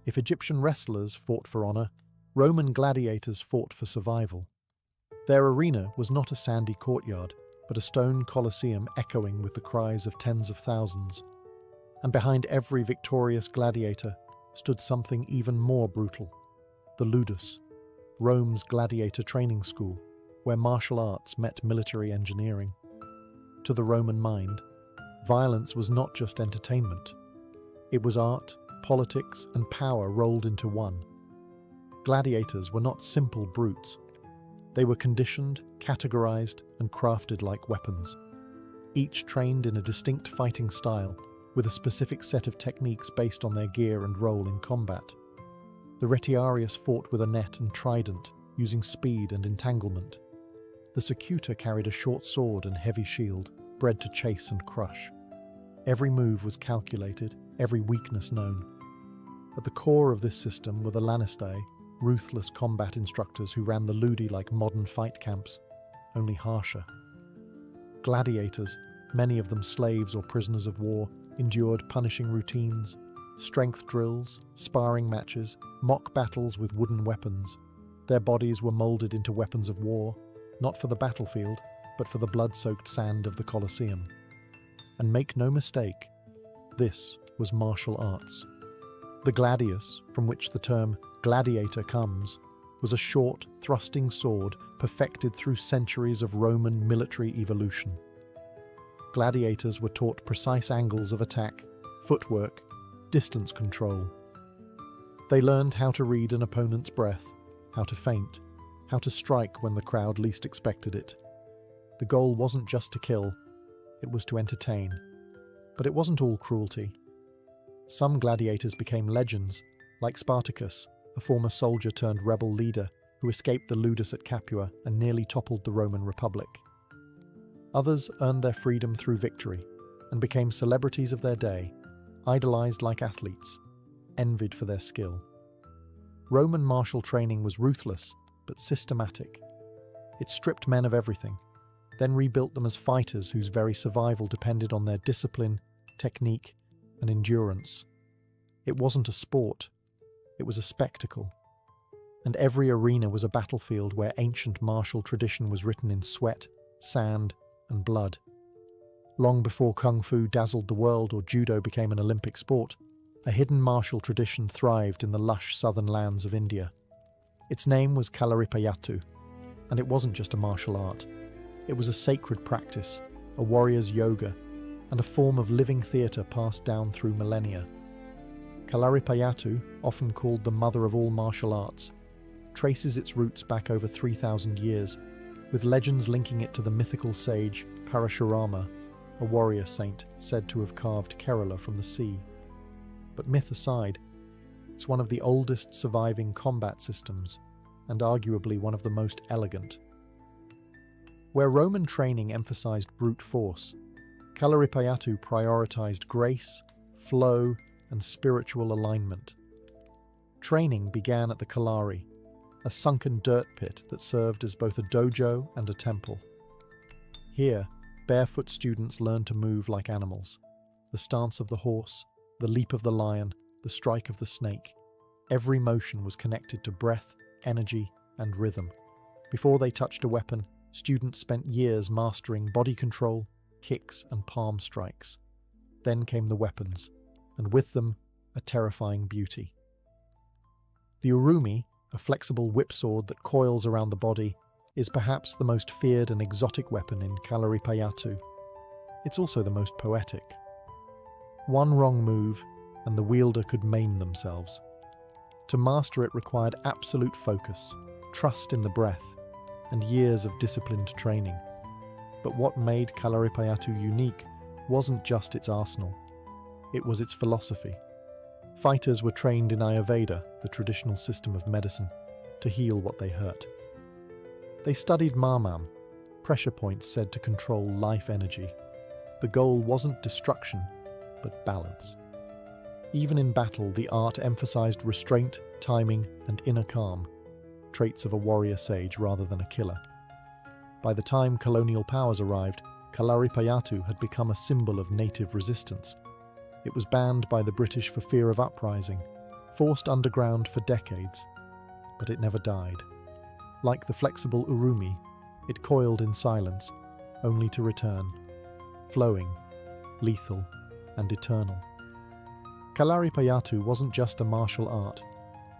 If Egyptian wrestlers fought for honour, Roman gladiators fought for survival. Their arena was not a sandy courtyard, but a stone colosseum echoing with the cries of tens of thousands. And behind every victorious gladiator stood something even more brutal: the ludus, Rome's gladiator training school, where martial arts met military engineering. To the Roman mind, violence was not just entertainment. It was art, politics, and power rolled into one. Gladiators were not simple brutes. They were conditioned, categorized, and crafted like weapons, each trained in a distinct fighting style, with a specific set of techniques based on their gear and role in combat. The retiarius fought with a net and trident, using speed and entanglement. The secutor carried a short sword and heavy shield, bred to chase and crush. Every move was calculated, every weakness known. At the core of this system were the lanistae, ruthless combat instructors who ran the ludi like modern fight camps, only harsher. Gladiators, many of them slaves or prisoners of war, endured punishing routines, strength drills, sparring matches, mock battles with wooden weapons. Their bodies were molded into weapons of war, not for the battlefield, but for the blood-soaked sand of the Colosseum. And make no mistake, this was martial arts. The gladius, from which the term gladiator comes, was a short, thrusting sword perfected through centuries of Roman military evolution. Gladiators were taught precise angles of attack, footwork, distance control. They learned how to read an opponent's breath, how to feint, how to strike when the crowd least expected it. The goal wasn't just to kill, it was to entertain. But it wasn't all cruelty. Some gladiators became legends, like Spartacus, a former soldier turned rebel leader who escaped the ludus at Capua and nearly toppled the Roman Republic. Others earned their freedom through victory and became celebrities of their day, idolized like athletes, envied for their skill. Roman martial training was ruthless but systematic. It stripped men of everything, then rebuilt them as fighters whose very survival depended on their discipline, technique, and endurance. It wasn't a sport, it was a spectacle. And every arena was a battlefield where ancient martial tradition was written in sweat, sand, and blood. Long before Kung Fu dazzled the world or Judo became an Olympic sport, a hidden martial tradition thrived in the lush southern lands of India. Its name was Kalaripayattu, and it wasn't just a martial art. It was a sacred practice, a warrior's yoga, and a form of living theatre passed down through millennia. Kalaripayattu, often called the mother of all martial arts, traces its roots back over 3,000 years, with legends linking it to the mythical sage Parashurama, a warrior saint said to have carved Kerala from the sea. But myth aside, it's one of the oldest surviving combat systems, and arguably one of the most elegant. Where Roman training emphasized brute force, Kalaripayattu prioritized grace, flow, and spiritual alignment. Training began at the Kalari, a sunken dirt pit that served as both a dojo and a temple. Here, barefoot students learned to move like animals. The stance of the horse, the leap of the lion, the strike of the snake. Every motion was connected to breath, energy, and rhythm. Before they touched a weapon, students spent years mastering body control, kicks, and palm strikes. Then came the weapons, and with them, a terrifying beauty. The urumi, a flexible whip sword that coils around the body, is perhaps the most feared and exotic weapon in Kalaripayattu. It's also the most poetic. One wrong move, and the wielder could maim themselves. To master it required absolute focus, trust in the breath, and years of disciplined training. But what made Kalaripayattu unique wasn't just its arsenal, it was its philosophy. Fighters were trained in Ayurveda, the traditional system of medicine, to heal what they hurt. They studied marmam, pressure points said to control life energy. The goal wasn't destruction, but balance. Even in battle, the art emphasized restraint, timing, and inner calm, traits of a warrior sage rather than a killer. By the time colonial powers arrived, Kalaripayattu had become a symbol of native resistance. It was banned by the British for fear of uprising, forced underground for decades, but it never died. Like the flexible urumi, it coiled in silence, only to return, flowing, lethal, and eternal. Kalaripayattu wasn't just a martial art,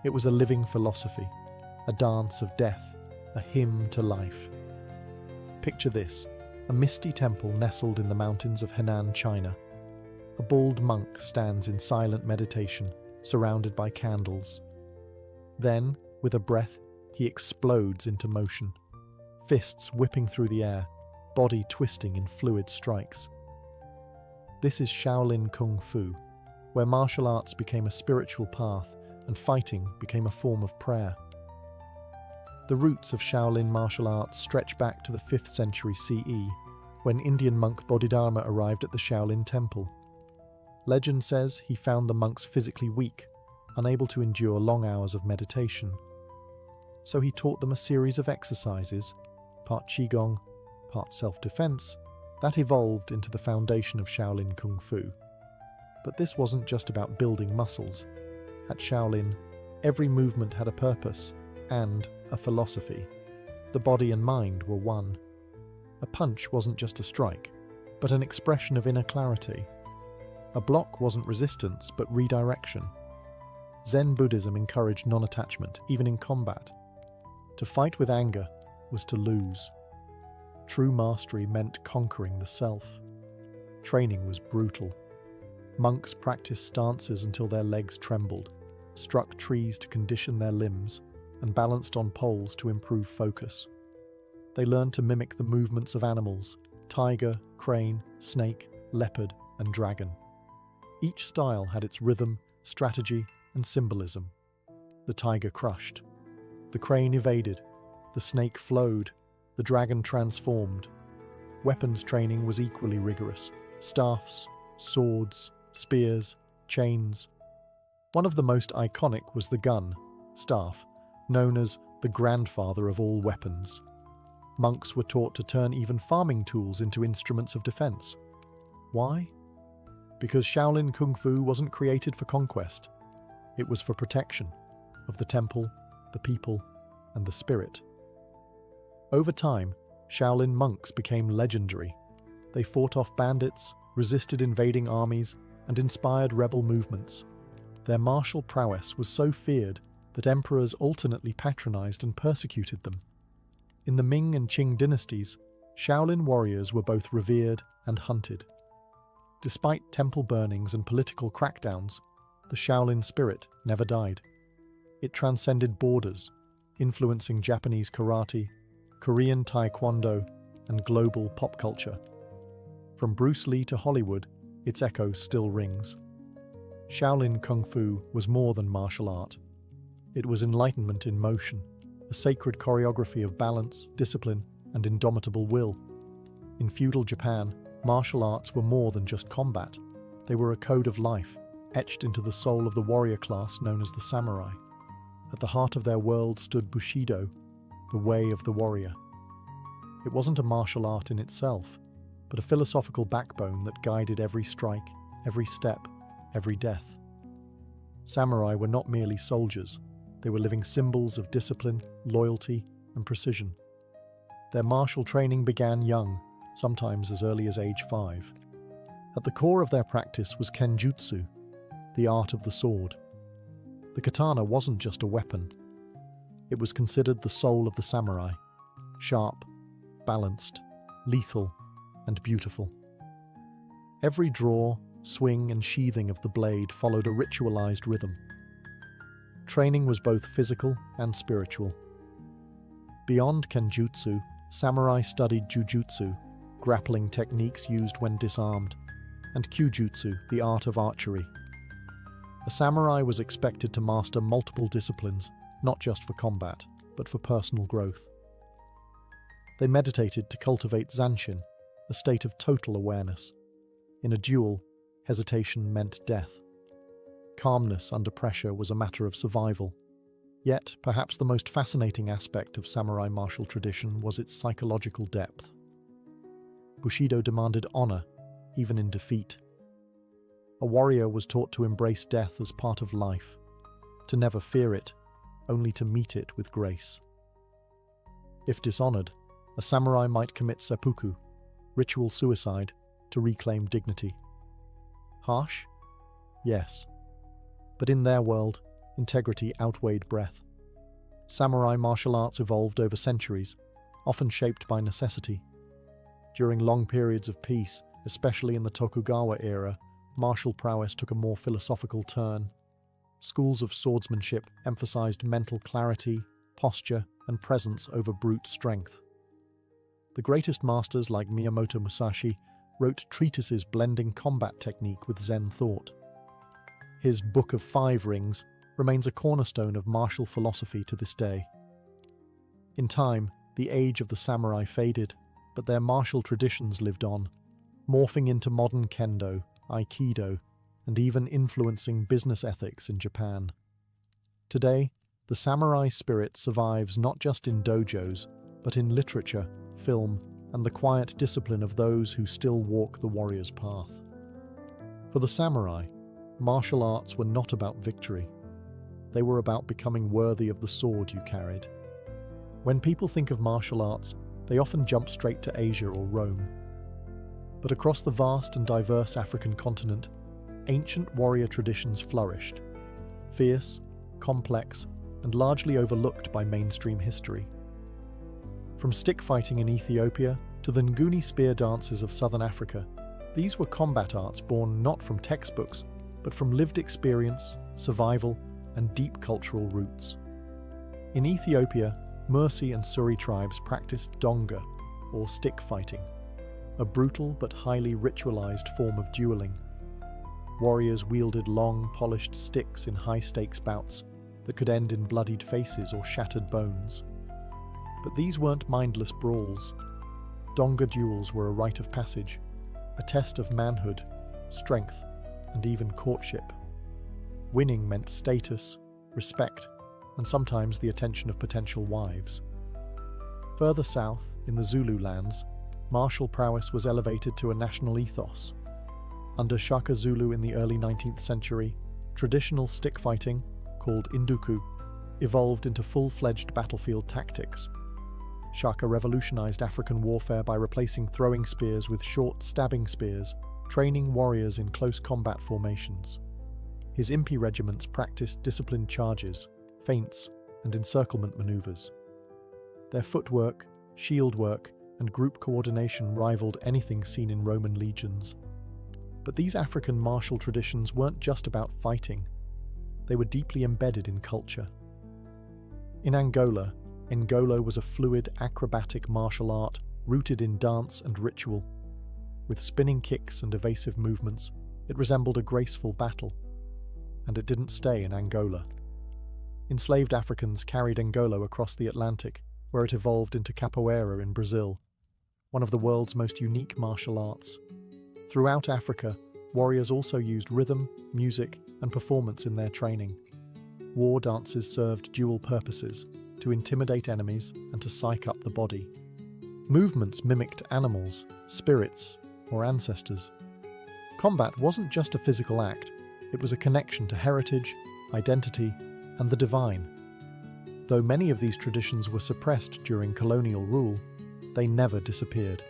it was a living philosophy, a dance of death, a hymn to life. Picture this, a misty temple nestled in the mountains of Henan, China. A bald monk stands in silent meditation, surrounded by candles. Then, with a breath, he explodes into motion, fists whipping through the air, body twisting in fluid strikes. This is Shaolin Kung Fu, where martial arts became a spiritual path and fighting became a form of prayer. The roots of Shaolin martial arts stretch back to the 5th century CE, when Indian monk Bodhidharma arrived at the Shaolin temple. Legend says he found the monks physically weak, unable to endure long hours of meditation. So he taught them a series of exercises, part Qigong, part self-defense, that evolved into the foundation of Shaolin Kung Fu. But this wasn't just about building muscles. At Shaolin, every movement had a purpose and a philosophy. The body and mind were one. A punch wasn't just a strike, but an expression of inner clarity. A block wasn't resistance, but redirection. Zen Buddhism encouraged non-attachment, even in combat. To fight with anger was to lose. True mastery meant conquering the self. Training was brutal. Monks practiced stances until their legs trembled, struck trees to condition their limbs, and balanced on poles to improve focus. They learned to mimic the movements of animals: tiger, crane, snake, leopard, and dragon. Each style had its rhythm, strategy, and symbolism. The tiger crushed. The crane evaded. The snake flowed. The dragon transformed. Weapons training was equally rigorous: staffs, swords, spears, chains. One of the most iconic was the gun, staff, known as the grandfather of all weapons. Monks were taught to turn even farming tools into instruments of defense. Why? Because Shaolin Kung Fu wasn't created for conquest. It was for protection of the temple, the people, and the spirit. Over time, Shaolin monks became legendary. They fought off bandits, resisted invading armies, and inspired rebel movements. Their martial prowess was so feared that emperors alternately patronized and persecuted them. In the Ming and Qing dynasties, Shaolin warriors were both revered and hunted. Despite temple burnings and political crackdowns, the Shaolin spirit never died. It transcended borders, influencing Japanese karate, Korean taekwondo, and global pop culture. From Bruce Lee to Hollywood, its echo still rings. Shaolin Kung Fu was more than martial art. It was enlightenment in motion, a sacred choreography of balance, discipline, and indomitable will. In feudal Japan, martial arts were more than just combat. They were a code of life, etched into the soul of the warrior class known as the samurai. At the heart of their world stood Bushido, the way of the warrior. It wasn't a martial art in itself, but a philosophical backbone that guided every strike, every step, every death. Samurai were not merely soldiers. They were living symbols of discipline, loyalty, and precision. Their martial training began young, sometimes as early as age 5. At the core of their practice was kenjutsu, the art of the sword. The katana wasn't just a weapon. It was considered the soul of the samurai, sharp, balanced, lethal, and beautiful. Every draw, swing, and sheathing of the blade followed a ritualized rhythm. Training was both physical and spiritual. Beyond kenjutsu, samurai studied jujutsu, grappling techniques used when disarmed, and kyujutsu, the art of archery. A samurai was expected to master multiple disciplines, not just for combat, but for personal growth. They meditated to cultivate zanshin, a state of total awareness. In a duel, hesitation meant death. Calmness under pressure was a matter of survival. Yet, perhaps the most fascinating aspect of samurai martial tradition was its psychological depth. Bushido demanded honor, even in defeat. A warrior was taught to embrace death as part of life, to never fear it, only to meet it with grace. If dishonored, a samurai might commit seppuku, ritual suicide, to reclaim dignity. Harsh? Yes, But in their world, integrity outweighed breadth. Samurai martial arts evolved over centuries, often shaped by necessity. During long periods of peace, especially in the Tokugawa era, martial prowess took a more philosophical turn. Schools of swordsmanship emphasized mental clarity, posture, and presence over brute strength. The greatest masters like Miyamoto Musashi wrote treatises blending combat technique with Zen thought. His Book of Five Rings remains a cornerstone of martial philosophy to this day. In time, the age of the samurai faded, but their martial traditions lived on, morphing into modern kendo, aikido, and even influencing business ethics in Japan. Today, the samurai spirit survives not just in dojos, but in literature, film, and the quiet discipline of those who still walk the warrior's path. For the samurai, martial arts were not about victory. They were about becoming worthy of the sword you carried. When people think of martial arts, they often jump straight to Asia or Rome. But across the vast and diverse African continent, ancient warrior traditions flourished, fierce, complex, and largely overlooked by mainstream history. From stick fighting in Ethiopia to the Nguni spear dances of southern Africa, these were combat arts born not from textbooks, but from lived experience, survival, and deep cultural roots. In Ethiopia, Mursi and Suri tribes practiced donga, or stick fighting, a brutal but highly ritualized form of dueling. Warriors wielded long, polished sticks in high-stakes bouts that could end in bloodied faces or shattered bones. But these weren't mindless brawls. Donga duels were a rite of passage, a test of manhood, strength, and even courtship. Winning meant status, respect, and sometimes the attention of potential wives. Further south, in the Zulu lands, martial prowess was elevated to a national ethos. Under Shaka Zulu in the early 19th century, traditional stick fighting, called induku, evolved into full-fledged battlefield tactics. Shaka revolutionized African warfare by replacing throwing spears with short stabbing spears, training warriors in close combat formations. His impi regiments practiced disciplined charges, feints, and encirclement maneuvers. Their footwork, shield work, and group coordination rivaled anything seen in Roman legions. But these African martial traditions weren't just about fighting. They were deeply embedded in culture. In Angola, Ngolo was a fluid, acrobatic martial art rooted in dance and ritual. With spinning kicks and evasive movements, it resembled a graceful battle. And it didn't stay in Angola. Enslaved Africans carried Ngolo across the Atlantic, where it evolved into capoeira in Brazil, one of the world's most unique martial arts. Throughout Africa, warriors also used rhythm, music, and performance in their training. War dances served dual purposes, to intimidate enemies and to psych up the body. Movements mimicked animals, spirits, or ancestors. Combat wasn't just a physical act, it was a connection to heritage, identity, and the divine. Though many of these traditions were suppressed during colonial rule, they never disappeared.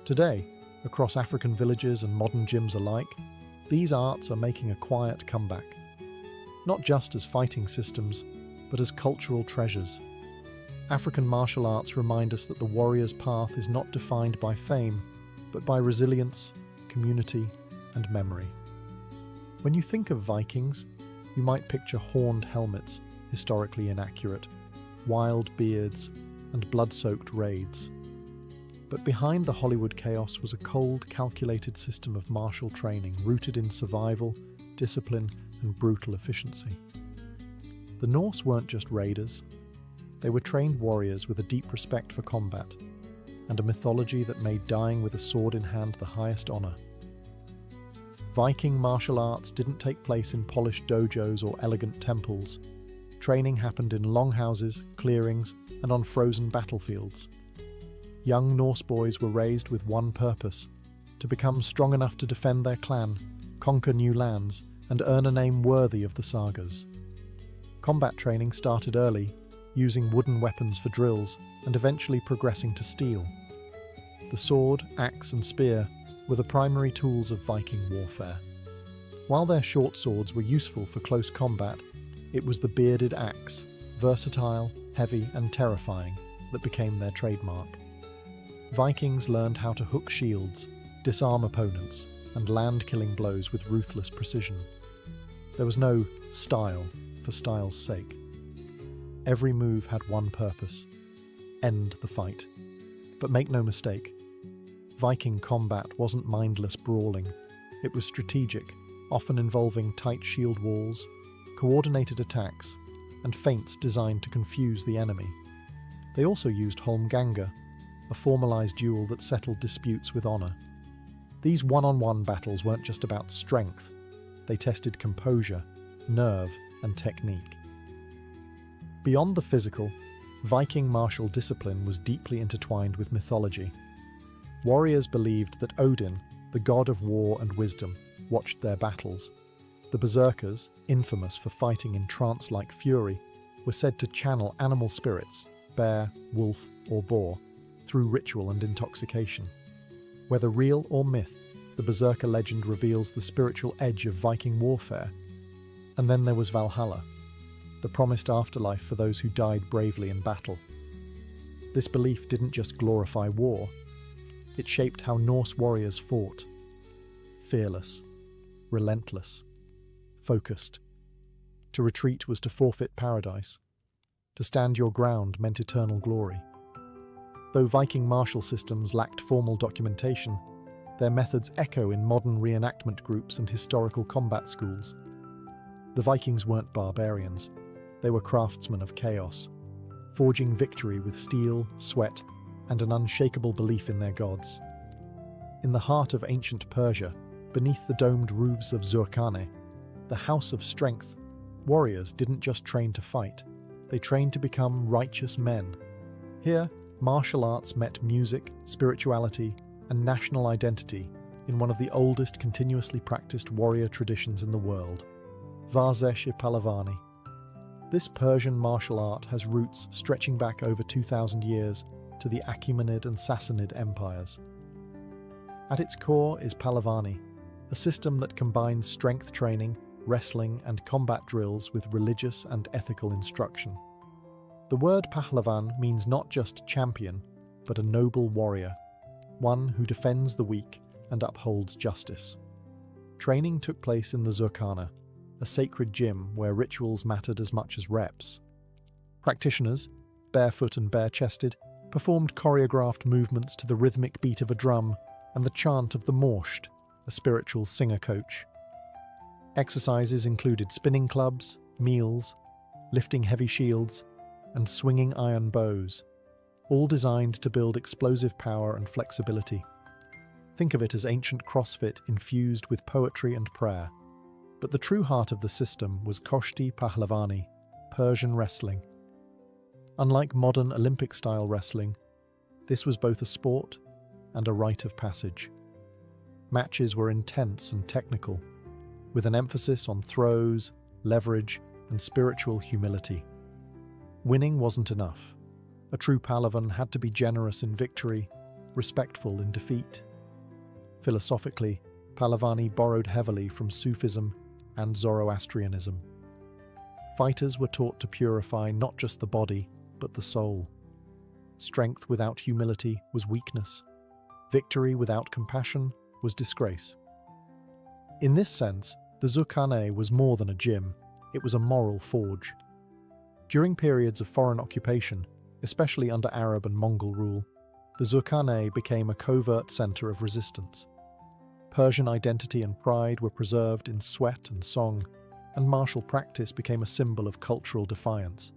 Today, across African villages and modern gyms alike, these arts are making a quiet comeback. Not just as fighting systems, but as cultural treasures. African martial arts remind us that the warrior's path is not defined by fame, but by resilience, community, and memory. When you think of Vikings, you might picture horned helmets, historically inaccurate, wild beards, and blood-soaked raids. But behind the Hollywood chaos was a cold, calculated system of martial training rooted in survival, discipline, and brutal efficiency. The Norse weren't just raiders. They were trained warriors with a deep respect for combat, and a mythology that made dying with a sword in hand the highest honor. Viking martial arts didn't take place in polished dojos or elegant temples. Training happened in longhouses, clearings, and on frozen battlefields. Young Norse boys were raised with one purpose: to become strong enough to defend their clan, conquer new lands, and earn a name worthy of the sagas. Combat training started early, using wooden weapons for drills, and eventually progressing to steel. The sword, axe, and spear were the primary tools of Viking warfare. While their short swords were useful for close combat, it was the bearded axe, versatile, heavy, and terrifying, that became their trademark. Vikings learned how to hook shields, disarm opponents, and land killing blows with ruthless precision. There was no style for style's sake. Every move had one purpose: end the fight. But make no mistake, Viking combat wasn't mindless brawling. It was strategic, often involving tight shield walls, coordinated attacks, and feints designed to confuse the enemy. They also used holmganga, a formalized duel that settled disputes with honor. These one-on-one battles weren't just about strength. They tested composure, nerve, and technique. Beyond the physical, Viking martial discipline was deeply intertwined with mythology. Warriors believed that Odin, the god of war and wisdom, watched their battles. The berserkers, infamous for fighting in trance-like fury, were said to channel animal spirits, bear, wolf, or boar, through ritual and intoxication. Whether real or myth, the berserker legend reveals the spiritual edge of Viking warfare. And then there was Valhalla, the promised afterlife for those who died bravely in battle. This belief didn't just glorify war, it shaped how Norse warriors fought. Fearless, relentless, focused. To retreat was to forfeit paradise. To stand your ground meant eternal glory. Though Viking martial systems lacked formal documentation, their methods echo in modern reenactment groups and historical combat schools. The Vikings weren't barbarians. They were craftsmen of chaos, forging victory with steel, sweat, and an unshakable belief in their gods. In the heart of ancient Persia, beneath the domed roofs of Zurkane, the house of strength, warriors didn't just train to fight, they trained to become righteous men. Here, martial arts met music, spirituality, and national identity in one of the oldest continuously practiced warrior traditions in the world, Varzeshi Palavani. This Persian martial art has roots stretching back over 2,000 years to the Achaemenid and Sassanid empires. At its core is Palavani, a system that combines strength training, wrestling, and combat drills with religious and ethical instruction. The word Pahlavan means not just champion, but a noble warrior, one who defends the weak and upholds justice. Training took place in the Zurkana, a sacred gym where rituals mattered as much as reps. Practitioners, barefoot and bare-chested, performed choreographed movements to the rhythmic beat of a drum and the chant of the Morsht, a spiritual singer coach. Exercises included spinning clubs, meals, lifting heavy shields, and swinging iron bows, all designed to build explosive power and flexibility. Think of it as ancient CrossFit infused with poetry and prayer. But the true heart of the system was Koshti Pahlavani, Persian wrestling. Unlike modern Olympic-style wrestling, this was both a sport and a rite of passage. Matches were intense and technical, with an emphasis on throws, leverage, and spiritual humility. Winning wasn't enough. A true Pahlavan had to be generous in victory, respectful in defeat. Philosophically, Pahlavani borrowed heavily from Sufism and Zoroastrianism. Fighters were taught to purify not just the body, but the soul. Strength without humility was weakness. Victory without compassion was disgrace. In this sense, the Zurkane was more than a gym, it was a moral forge. During periods of foreign occupation, especially under Arab and Mongol rule, the Zurkane became a covert center of resistance. Persian identity and pride were preserved in sweat and song, and martial practice became a symbol of cultural defiance.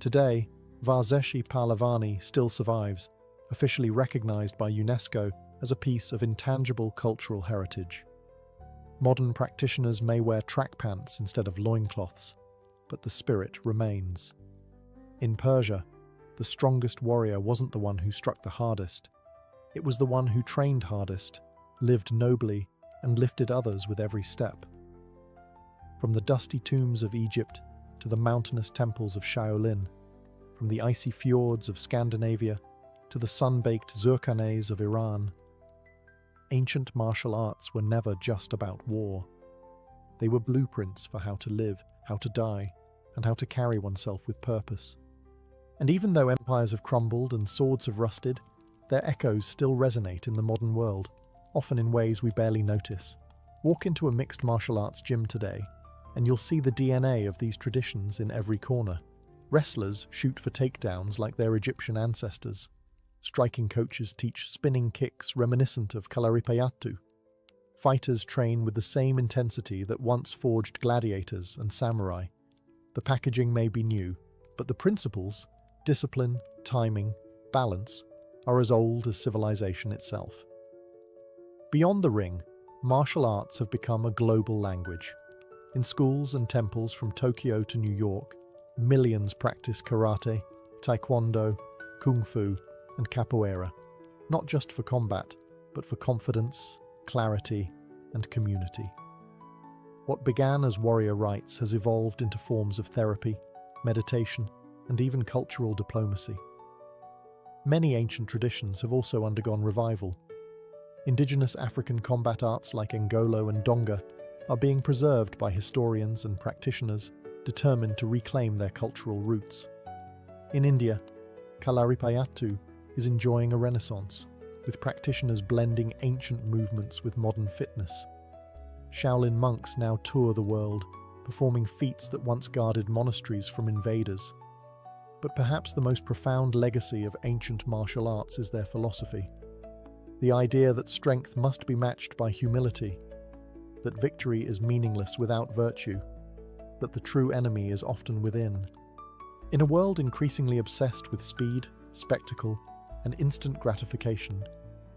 Today, Varzeshi Pahlavani still survives, officially recognized by UNESCO as a piece of intangible cultural heritage. Modern practitioners may wear track pants instead of loincloths, but the spirit remains. In Persia, the strongest warrior wasn't the one who struck the hardest. It was the one who trained hardest, lived nobly, and lifted others with every step. From the dusty tombs of Egypt to the mountainous temples of Shaolin, from the icy fjords of Scandinavia to the sun-baked Zurkanes of Iran, ancient martial arts were never just about war. They were blueprints for how to live, how to die, and how to carry oneself with purpose. And even though empires have crumbled and swords have rusted, their echoes still resonate in the modern world, often in ways we barely notice. Walk into a mixed martial arts gym today, and you'll see the DNA of these traditions in every corner. Wrestlers shoot for takedowns like their Egyptian ancestors. Striking coaches teach spinning kicks reminiscent of kalaripayattu. Fighters train with the same intensity that once forged gladiators and samurai. The packaging may be new, but the principles, discipline, timing, balance, are as old as civilization itself. Beyond the ring, martial arts have become a global language. In schools and temples from Tokyo to New York, millions practice karate, taekwondo, kung fu, and capoeira, not just for combat, but for confidence, clarity, and community. What began as warrior rites has evolved into forms of therapy, meditation, and even cultural diplomacy. Many ancient traditions have also undergone revival. Indigenous African combat arts like Ngolo and Donga are being preserved by historians and practitioners determined to reclaim their cultural roots. In India, Kalaripayattu is enjoying a renaissance, with practitioners blending ancient movements with modern fitness. Shaolin monks now tour the world, performing feats that once guarded monasteries from invaders. But perhaps the most profound legacy of ancient martial arts is their philosophy. The idea that strength must be matched by humility, that victory is meaningless without virtue, that the true enemy is often within. In a world increasingly obsessed with speed, spectacle, and instant gratification,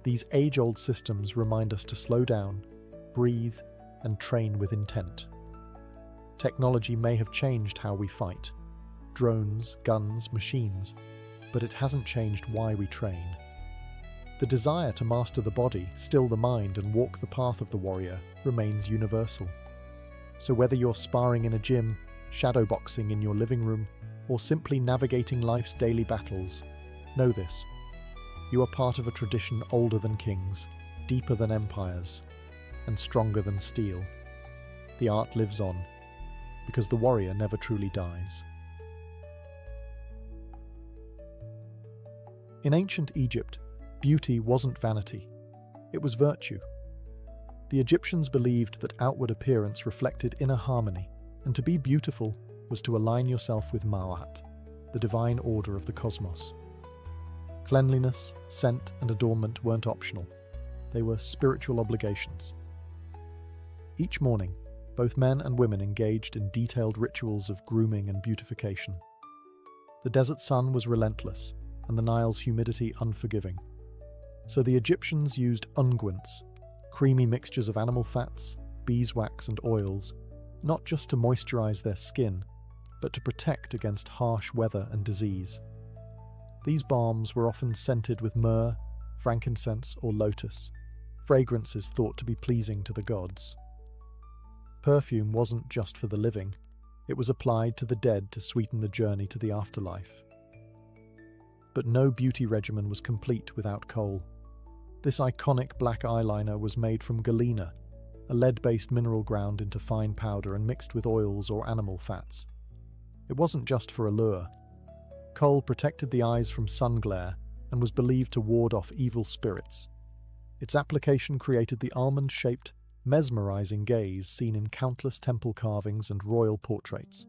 these age-old systems remind us to slow down, breathe, and train with intent. Technology may have changed how we fight, drones, guns, machines, but it hasn't changed why we train. The desire to master the body, still the mind, and walk the path of the warrior remains universal. So whether you're sparring in a gym, shadowboxing in your living room, or simply navigating life's daily battles, know this: you are part of a tradition older than kings, deeper than empires, and stronger than steel. The art lives on, because the warrior never truly dies. In ancient Egypt, beauty wasn't vanity, it was virtue. The Egyptians believed that outward appearance reflected inner harmony, and to be beautiful was to align yourself with Ma'at, the divine order of the cosmos. Cleanliness, scent, and adornment weren't optional. They were spiritual obligations. Each morning, both men and women engaged in detailed rituals of grooming and beautification. The desert sun was relentless, and the Nile's humidity unforgiving. So the Egyptians used unguents, creamy mixtures of animal fats, beeswax, and oils, not just to moisturize their skin, but to protect against harsh weather and disease. These balms were often scented with myrrh, frankincense, or lotus, fragrances thought to be pleasing to the gods. Perfume wasn't just for the living, it was applied to the dead to sweeten the journey to the afterlife. But no beauty regimen was complete without kohl. This iconic black eyeliner was made from galena, a lead-based mineral ground into fine powder and mixed with oils or animal fats. It wasn't just for allure. Kohl protected the eyes from sun glare and was believed to ward off evil spirits. Its application created the almond-shaped, mesmerizing gaze seen in countless temple carvings and royal portraits,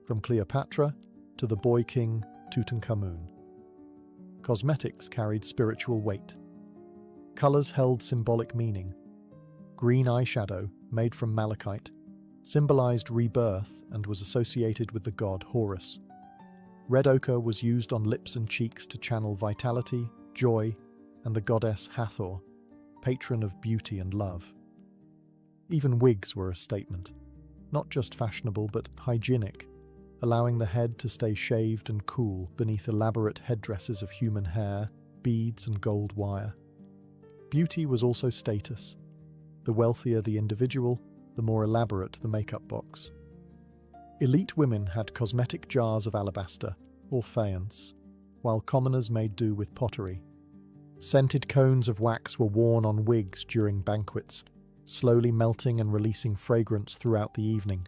from Cleopatra to the boy king Tutankhamun. Cosmetics carried spiritual weight. Colors held symbolic meaning. Green eyeshadow, made from malachite, symbolized rebirth and was associated with the god Horus. Red ochre was used on lips and cheeks to channel vitality, joy, and the goddess Hathor, patron of beauty and love. Even wigs were a statement, not just fashionable but hygienic, allowing the head to stay shaved and cool beneath elaborate headdresses of human hair, beads, and gold wire. Beauty was also status. The wealthier the individual, the more elaborate the makeup box. Elite women had cosmetic jars of alabaster or faience, while commoners made do with pottery. Scented cones of wax were worn on wigs during banquets, slowly melting and releasing fragrance throughout the evening.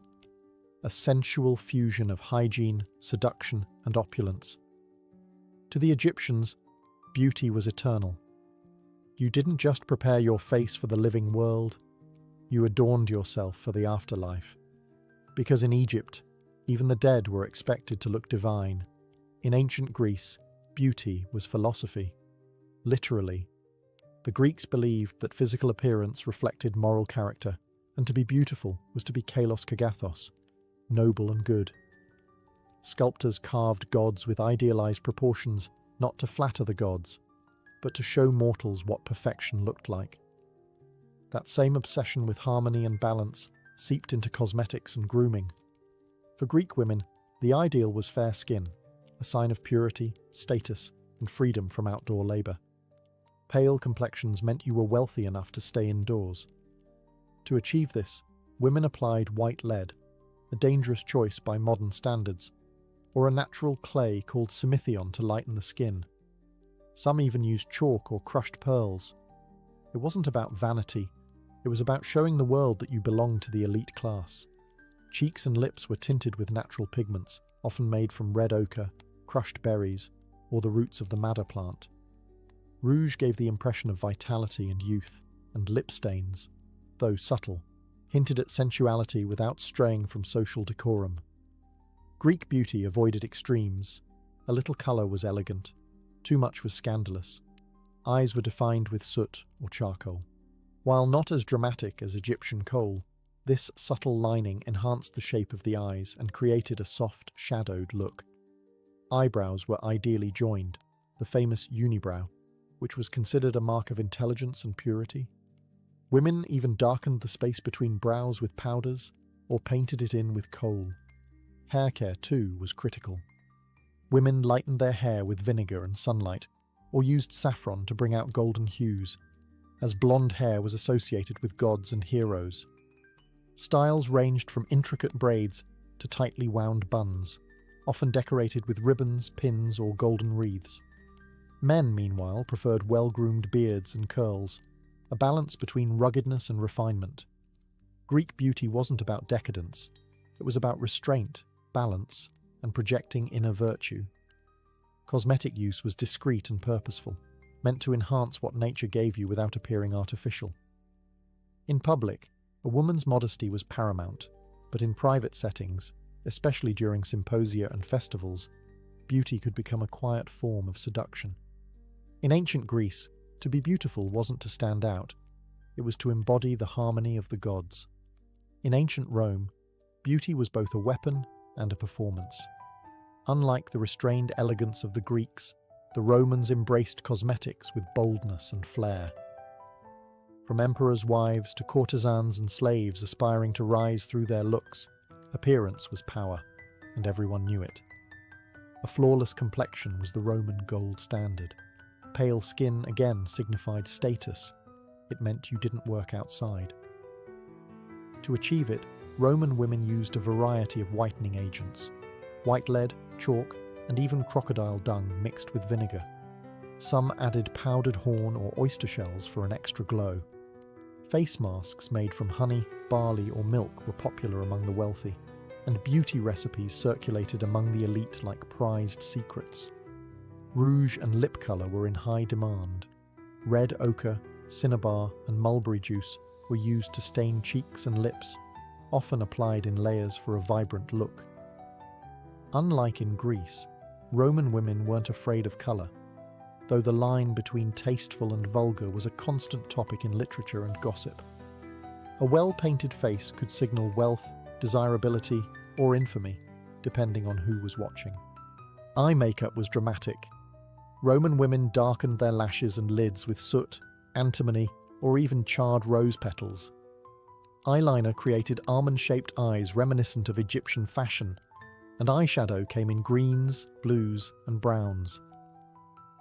A sensual fusion of hygiene, seduction, and opulence. To the Egyptians, beauty was eternal. You didn't just prepare your face for the living world, you adorned yourself for the afterlife. Because in Egypt, even the dead were expected to look divine. In ancient Greece, beauty was philosophy. Literally, the Greeks believed that physical appearance reflected moral character, and to be beautiful was to be kalos kagathos, noble and good. Sculptors carved gods with idealized proportions, not to flatter the gods, but to show mortals what perfection looked like. That same obsession with harmony and balance seeped into cosmetics and grooming. For Greek women, the ideal was fair skin, a sign of purity, status, and freedom from outdoor labor. Pale complexions meant you were wealthy enough to stay indoors. To achieve this, women applied white lead, a dangerous choice by modern standards, or a natural clay called simithion to lighten the skin. Some even used chalk or crushed pearls. It wasn't about vanity, it was about showing the world that you belonged to the elite class. Cheeks and lips were tinted with natural pigments, often made from red ochre, crushed berries, or the roots of the madder plant. Rouge gave the impression of vitality and youth, and lip stains, though subtle, hinted at sensuality without straying from social decorum. Greek beauty avoided extremes. A little colour was elegant, too much was scandalous. Eyes were defined with soot or charcoal. While not as dramatic as Egyptian kohl, this subtle lining enhanced the shape of the eyes and created a soft, shadowed look. Eyebrows were ideally joined, the famous unibrow, which was considered a mark of intelligence and purity. Women even darkened the space between brows with powders or painted it in with kohl. Hair care, too, was critical. Women lightened their hair with vinegar and sunlight, or used saffron to bring out golden hues, as blonde hair was associated with gods and heroes. Styles ranged from intricate braids to tightly wound buns, often decorated with ribbons, pins, or golden wreaths. Men, meanwhile, preferred well-groomed beards and curls, a balance between ruggedness and refinement. Greek beauty wasn't about decadence, it was about restraint, balance, and projecting inner virtue. Cosmetic use was discreet and purposeful, meant to enhance what nature gave you without appearing artificial. In public, a woman's modesty was paramount, but in private settings, especially during symposia and festivals, beauty could become a quiet form of seduction. In ancient Greece, to be beautiful wasn't to stand out, it was to embody the harmony of the gods. In ancient Rome, beauty was both a weapon and a performance. Unlike the restrained elegance of the Greeks, the Romans embraced cosmetics with boldness and flair. From emperors' wives to courtesans and slaves aspiring to rise through their looks, appearance was power, and everyone knew it. A flawless complexion was the Roman gold standard. Pale skin again signified status. It meant you didn't work outside. To achieve it, Roman women used a variety of whitening agents: white lead, chalk, and even crocodile dung mixed with vinegar. Some added powdered horn or oyster shells for an extra glow. Face masks made from honey, barley, or milk were popular among the wealthy, and beauty recipes circulated among the elite like prized secrets. Rouge and lip colour were in high demand. Red ochre, cinnabar, and mulberry juice were used to stain cheeks and lips, often applied in layers for a vibrant look. Unlike in Greece, Roman women weren't afraid of colour, though the line between tasteful and vulgar was a constant topic in literature and gossip. A well-painted face could signal wealth, desirability, or infamy, depending on who was watching. Eye makeup was dramatic. Roman women darkened their lashes and lids with soot, antimony, or even charred rose petals. Eyeliner created almond-shaped eyes reminiscent of Egyptian fashion, and eyeshadow came in greens, blues, and browns.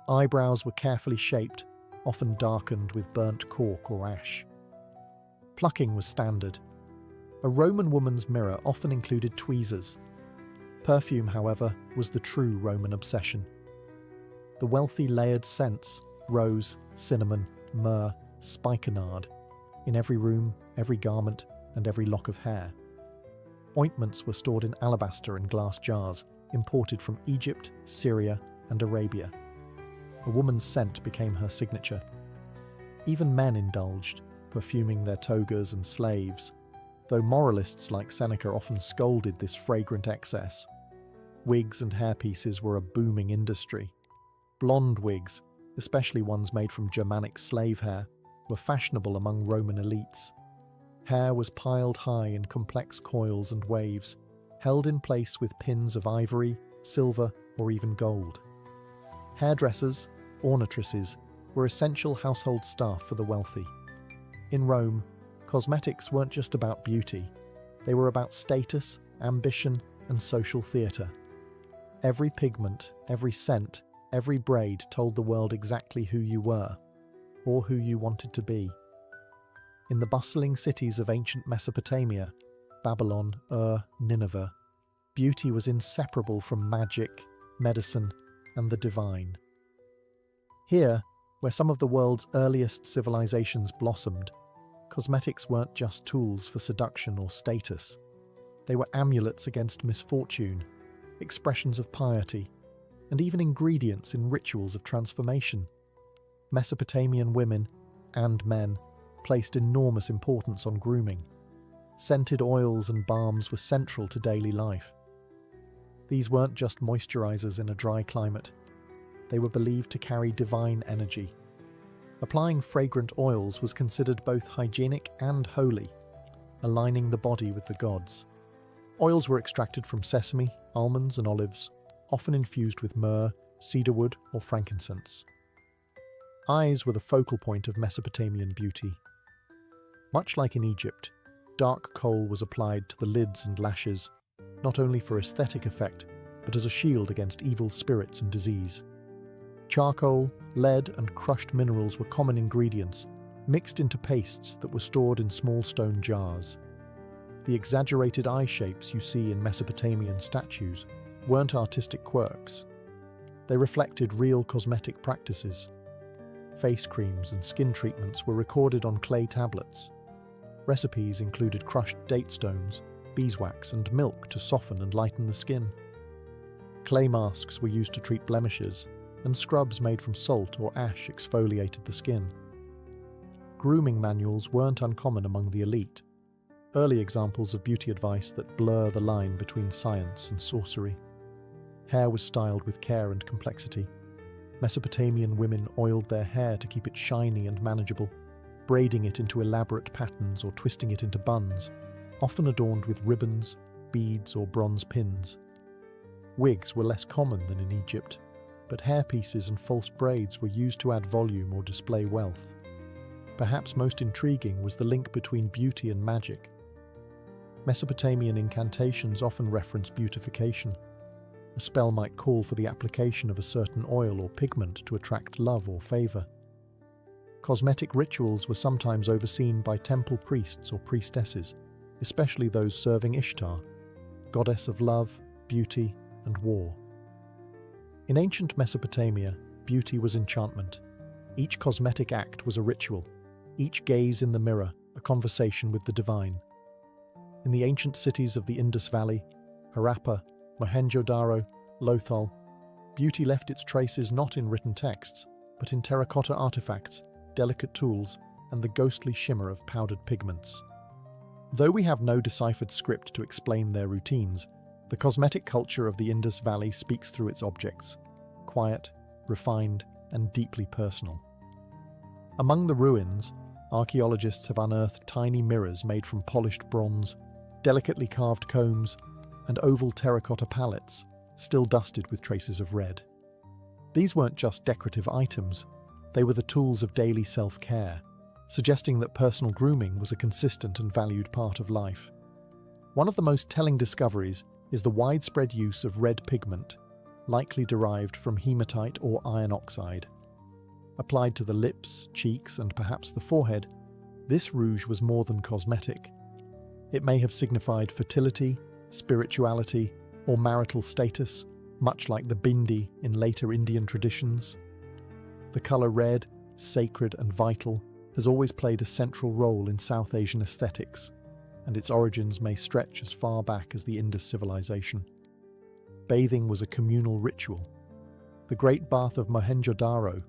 Eyebrows were carefully shaped, often darkened with burnt cork or ash. Plucking was standard. A Roman woman's mirror often included tweezers. Perfume, however, was the true Roman obsession. The wealthy layered scents, rose, cinnamon, myrrh, spikenard, in every room, every garment, and every lock of hair. Ointments were stored in alabaster and glass jars, imported from Egypt, Syria, and Arabia. A woman's scent became her signature. Even men indulged, perfuming their togas and slaves, though moralists like Seneca often scolded this fragrant excess. Wigs and hairpieces were a booming industry. Blonde wigs, especially ones made from Germanic slave hair, were fashionable among Roman elites. Hair was piled high in complex coils and waves, held in place with pins of ivory, silver, or even gold. Hairdressers, ornatresses, were essential household staff for the wealthy. In Rome, cosmetics weren't just about beauty. They were about status, ambition, and social theatre. Every pigment, every scent, every braid told the world exactly who you were, or who you wanted to be. In the bustling cities of ancient Mesopotamia, Babylon, Nineveh, beauty was inseparable from magic, medicine, and the divine. Here, where some of the world's earliest civilizations blossomed, cosmetics weren't just tools for seduction or status. They were amulets against misfortune, expressions of piety, and even ingredients in rituals of transformation. Mesopotamian women and men placed enormous importance on grooming. Scented oils and balms were central to daily life. These weren't just moisturizers in a dry climate. They were believed to carry divine energy. Applying fragrant oils was considered both hygienic and holy, aligning the body with the gods. Oils were extracted from sesame, almonds, and olives, often infused with myrrh, cedarwood, or frankincense. Eyes were the focal point of Mesopotamian beauty. Much like in Egypt, dark kohl was applied to the lids and lashes, not only for aesthetic effect, but as a shield against evil spirits and disease. Charcoal, lead, and crushed minerals were common ingredients, mixed into pastes that were stored in small stone jars. The exaggerated eye shapes you see in Mesopotamian statues weren't artistic quirks. They reflected real cosmetic practices. Face creams and skin treatments were recorded on clay tablets. Recipes included crushed date stones, beeswax, and milk to soften and lighten the skin. Clay masks were used to treat blemishes, and scrubs made from salt or ash exfoliated the skin. Grooming manuals weren't uncommon among the elite, early examples of beauty advice that blur the line between science and sorcery. Hair was styled with care and complexity. Mesopotamian women oiled their hair to keep it shiny and manageable, braiding it into elaborate patterns or twisting it into buns, often adorned with ribbons, beads, or bronze pins. Wigs were less common than in Egypt, but hairpieces and false braids were used to add volume or display wealth. Perhaps most intriguing was the link between beauty and magic. Mesopotamian incantations often reference beautification. A spell might call for the application of a certain oil or pigment to attract love or favor. Cosmetic rituals were sometimes overseen by temple priests or priestesses, especially those serving Ishtar, goddess of love, beauty, and war. In ancient Mesopotamia, beauty was enchantment. Each cosmetic act was a ritual, each gaze in the mirror a conversation with the divine. In the ancient cities of the Indus Valley, Harappa, Mohenjo-daro, Lothal, beauty left its traces not in written texts, but in terracotta artifacts, delicate tools, and the ghostly shimmer of powdered pigments. Though we have no deciphered script to explain their routines, the cosmetic culture of the Indus Valley speaks through its objects, quiet, refined, and deeply personal. Among the ruins, archaeologists have unearthed tiny mirrors made from polished bronze, delicately carved combs, and oval terracotta palettes, still dusted with traces of red. These weren't just decorative items, they were the tools of daily self-care, suggesting that personal grooming was a consistent and valued part of life. One of the most telling discoveries is the widespread use of red pigment, likely derived from hematite or iron oxide. Applied to the lips, cheeks, and perhaps the forehead, this rouge was more than cosmetic. It may have signified fertility, spirituality, or marital status, much like the bindi in later Indian traditions. The colour red, sacred and vital, has always played a central role in South Asian aesthetics, and its origins may stretch as far back as the Indus civilization. Bathing was a communal ritual. The Great Bath of Mohenjo-daro,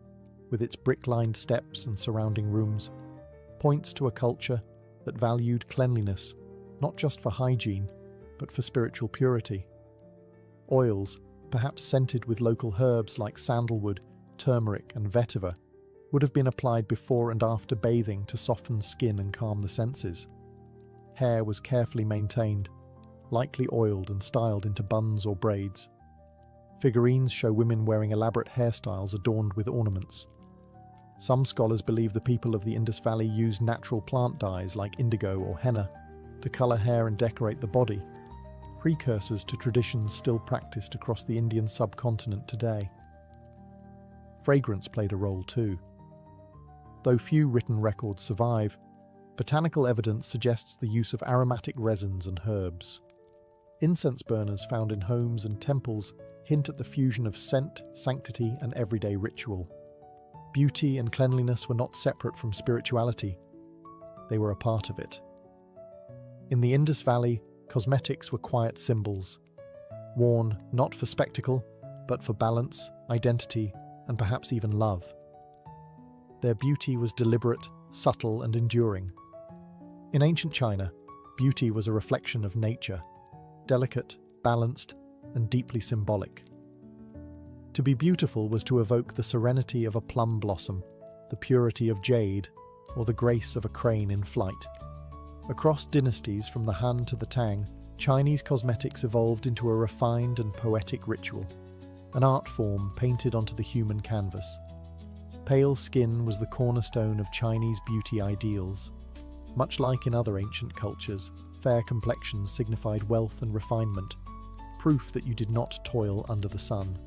with its brick-lined steps and surrounding rooms, points to a culture that valued cleanliness not just for hygiene, but for spiritual purity. Oils, perhaps scented with local herbs like sandalwood, turmeric and vetiver, would have been applied before and after bathing to soften skin and calm the senses. Hair was carefully maintained, lightly oiled and styled into buns or braids. Figurines show women wearing elaborate hairstyles adorned with ornaments. Some scholars believe the people of the Indus Valley used natural plant dyes like indigo or henna to colour hair and decorate the body, precursors to traditions still practiced across the Indian subcontinent today. Fragrance played a role too. Though few written records survive, botanical evidence suggests the use of aromatic resins and herbs. Incense burners found in homes and temples hint at the fusion of scent, sanctity, and everyday ritual. Beauty and cleanliness were not separate from spirituality. They were a part of it. In the Indus Valley, cosmetics were quiet symbols, worn not for spectacle, but for balance, identity, and perhaps even love. Their beauty was deliberate, subtle, and enduring. In ancient China, beauty was a reflection of nature, delicate, balanced, and deeply symbolic. To be beautiful was to evoke the serenity of a plum blossom, the purity of jade, or the grace of a crane in flight. Across dynasties from the Han to the Tang, Chinese cosmetics evolved into a refined and poetic ritual, an art form painted onto the human canvas. Pale skin was the cornerstone of Chinese beauty ideals. Much like in other ancient cultures, fair complexions signified wealth and refinement, proof that you did not toil under the sun.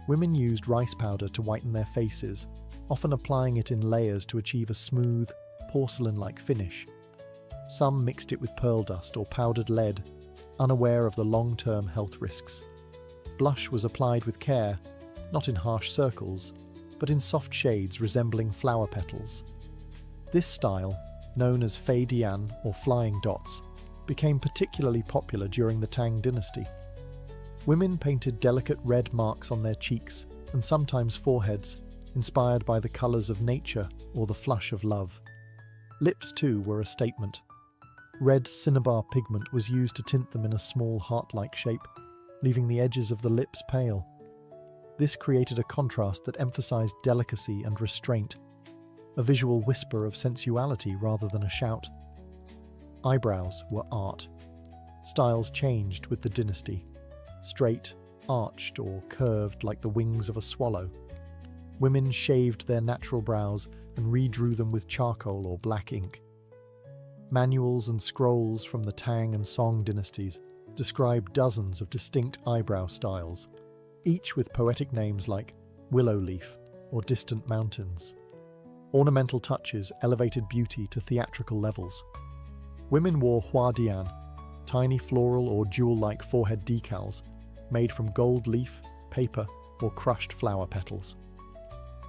Women used rice powder to whiten their faces, often applying it in layers to achieve a smooth, porcelain-like finish. Some mixed it with pearl dust or powdered lead, unaware of the long-term health risks. Blush was applied with care, not in harsh circles, but in soft shades resembling flower petals. This style, known as fei dian or flying dots, became particularly popular during the Tang dynasty. Women painted delicate red marks on their cheeks and sometimes foreheads, inspired by the colours of nature or the flush of love. Lips, too, were a statement. Red cinnabar pigment was used to tint them in a small heart-like shape, leaving the edges of the lips pale. This created a contrast that emphasized delicacy and restraint, a visual whisper of sensuality rather than a shout. Eyebrows were art. Styles changed with the dynasty. Straight, arched, or curved like the wings of a swallow. Women shaved their natural brows and redrew them with charcoal or black ink. Manuals and scrolls from the Tang and Song dynasties describe dozens of distinct eyebrow styles, each with poetic names like willow leaf or distant mountains. Ornamental touches elevated beauty to theatrical levels. Women wore huadian, tiny floral or jewel-like forehead decals made from gold leaf, paper, or crushed flower petals.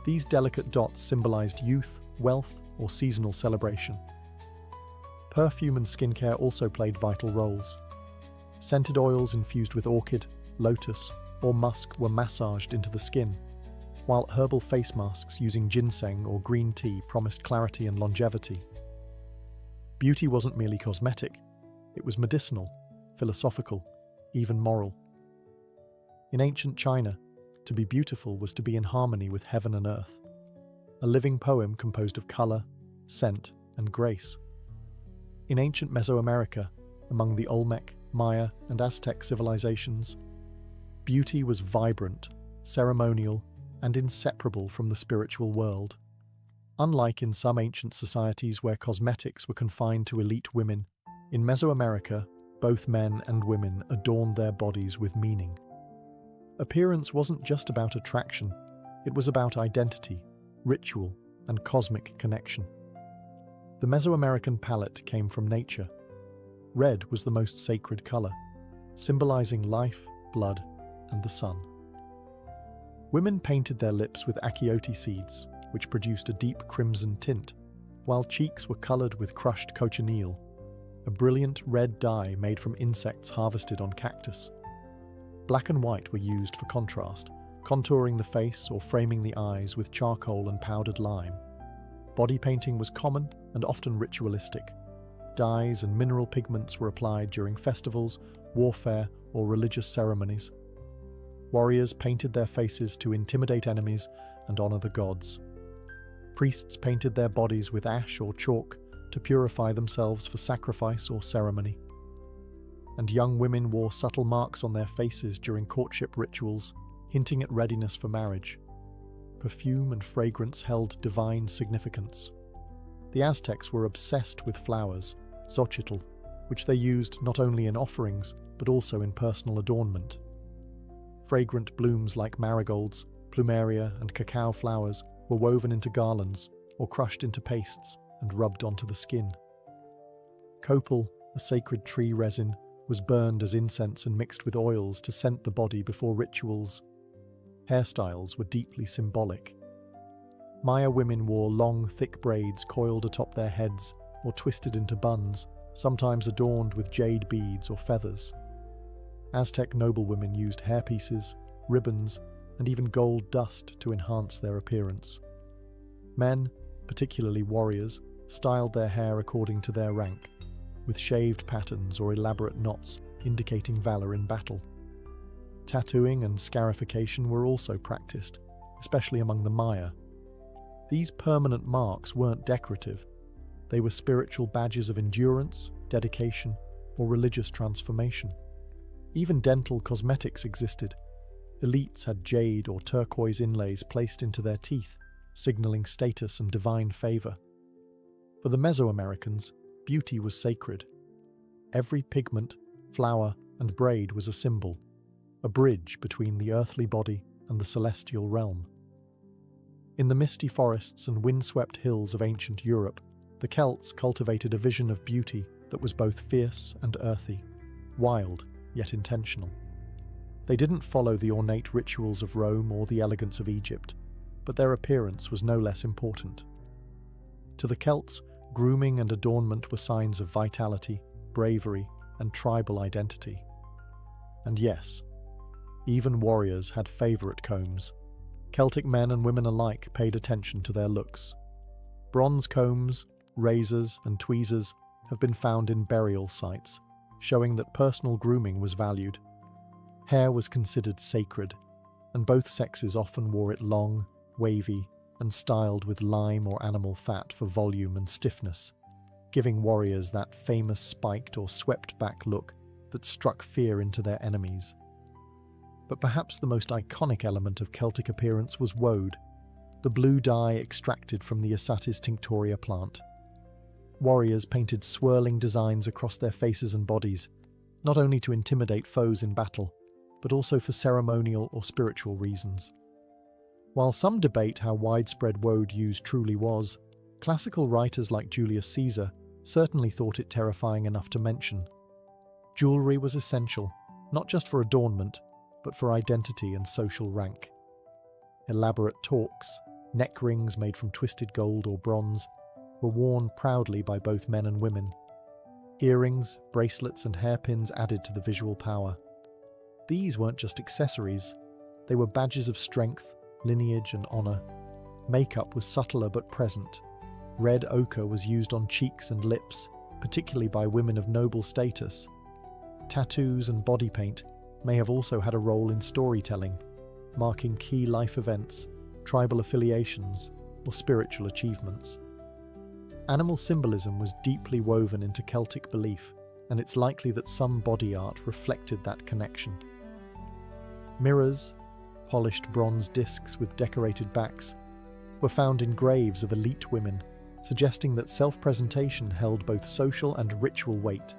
These delicate dots symbolized youth, wealth, or seasonal celebration. Perfume and skincare also played vital roles. Scented oils infused with orchid, lotus, or musk were massaged into the skin, while herbal face masks using ginseng or green tea promised clarity and longevity. Beauty wasn't merely cosmetic, it was medicinal, philosophical, even moral. In ancient China, to be beautiful was to be in harmony with heaven and earth, a living poem composed of color, scent, and grace. In ancient Mesoamerica, among the Olmec, Maya, and Aztec civilizations, beauty was vibrant, ceremonial, and inseparable from the spiritual world. Unlike in some ancient societies where cosmetics were confined to elite women, in Mesoamerica, both men and women adorned their bodies with meaning. Appearance wasn't just about attraction, it was about identity, ritual, and cosmic connection. The Mesoamerican palette came from nature. Red was the most sacred color, symbolizing life, blood, and the sun. Women painted their lips with achiote seeds, which produced a deep crimson tint, while cheeks were coloured with crushed cochineal, a brilliant red dye made from insects harvested on cactus. Black and white were used for contrast, contouring the face or framing the eyes with charcoal and powdered lime. Body painting was common and often ritualistic. Dyes and mineral pigments were applied during festivals, warfare, or religious ceremonies. Warriors painted their faces to intimidate enemies and honour the gods. Priests painted their bodies with ash or chalk to purify themselves for sacrifice or ceremony. And young women wore subtle marks on their faces during courtship rituals, hinting at readiness for marriage. Perfume and fragrance held divine significance. The Aztecs were obsessed with flowers, xochitl, which they used not only in offerings but also in personal adornment. Fragrant blooms like marigolds, plumeria, and cacao flowers were woven into garlands or crushed into pastes and rubbed onto the skin. Copal, a sacred tree resin, was burned as incense and mixed with oils to scent the body before rituals. Hairstyles were deeply symbolic. Maya women wore long, thick braids coiled atop their heads or twisted into buns, sometimes adorned with jade beads or feathers. Aztec noblewomen used hairpieces, ribbons, and even gold dust to enhance their appearance. Men, particularly warriors, styled their hair according to their rank, with shaved patterns or elaborate knots indicating valor in battle. Tattooing and scarification were also practiced, especially among the Maya. These permanent marks weren't decorative. They were spiritual badges of endurance, dedication, or religious transformation. Even dental cosmetics existed. Elites had jade or turquoise inlays placed into their teeth, signaling status and divine favor. For the Mesoamericans, beauty was sacred. Every pigment, flower, and braid was a symbol, a bridge between the earthly body and the celestial realm. In the misty forests and windswept hills of ancient Europe, the Celts cultivated a vision of beauty that was both fierce and earthy, wild yet intentional. They didn't follow the ornate rituals of Rome or the elegance of Egypt, but their appearance was no less important. To the Celts, grooming and adornment were signs of vitality, bravery, and tribal identity. And yes, even warriors had favourite combs. Celtic men and women alike paid attention to their looks. Bronze combs, razors, and tweezers have been found in burial sites, showing that personal grooming was valued. Hair was considered sacred, and both sexes often wore it long, wavy, and styled with lime or animal fat for volume and stiffness, giving warriors that famous spiked or swept-back look that struck fear into their enemies. But perhaps the most iconic element of Celtic appearance was woad, the blue dye extracted from the Isatis tinctoria plant. Warriors painted swirling designs across their faces and bodies, not only to intimidate foes in battle, but also for ceremonial or spiritual reasons. While some debate how widespread woad use truly was, classical writers like Julius Caesar certainly thought it terrifying enough to mention. Jewellery was essential, not just for adornment, but for identity and social rank. Elaborate torques, neck rings made from twisted gold or bronze, were worn proudly by both men and women. Earrings, bracelets, and hairpins added to the visual power. These weren't just accessories, they were badges of strength, lineage, and honour. Makeup was subtler but present. Red ochre was used on cheeks and lips, particularly by women of noble status. Tattoos and body paint may have also had a role in storytelling, marking key life events, tribal affiliations, or spiritual achievements. Animal symbolism was deeply woven into Celtic belief, and it's likely that some body art reflected that connection. Mirrors, polished bronze discs with decorated backs, were found in graves of elite women, suggesting that self-presentation held both social and ritual weight.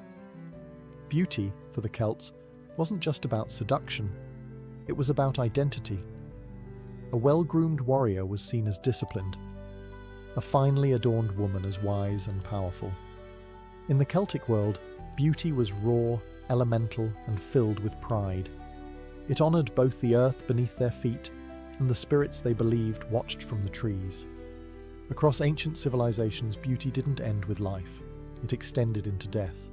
Beauty, for the Celts, wasn't just about seduction, it was about identity. A well-groomed warrior was seen as disciplined, a finely adorned woman as wise and powerful. In the Celtic world, beauty was raw, elemental, and filled with pride. It honoured both the earth beneath their feet and the spirits they believed watched from the trees. Across ancient civilizations, beauty didn't end with life. It extended into death.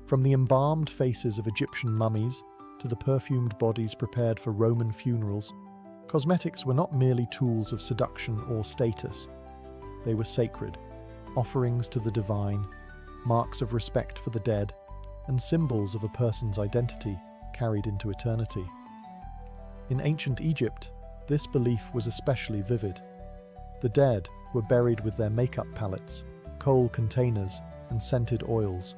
From the embalmed faces of Egyptian mummies to the perfumed bodies prepared for Roman funerals, cosmetics were not merely tools of seduction or status. They were sacred, offerings to the divine, marks of respect for the dead, and symbols of a person's identity carried into eternity. In ancient Egypt, this belief was especially vivid. The dead were buried with their makeup palettes, coal containers, and scented oils,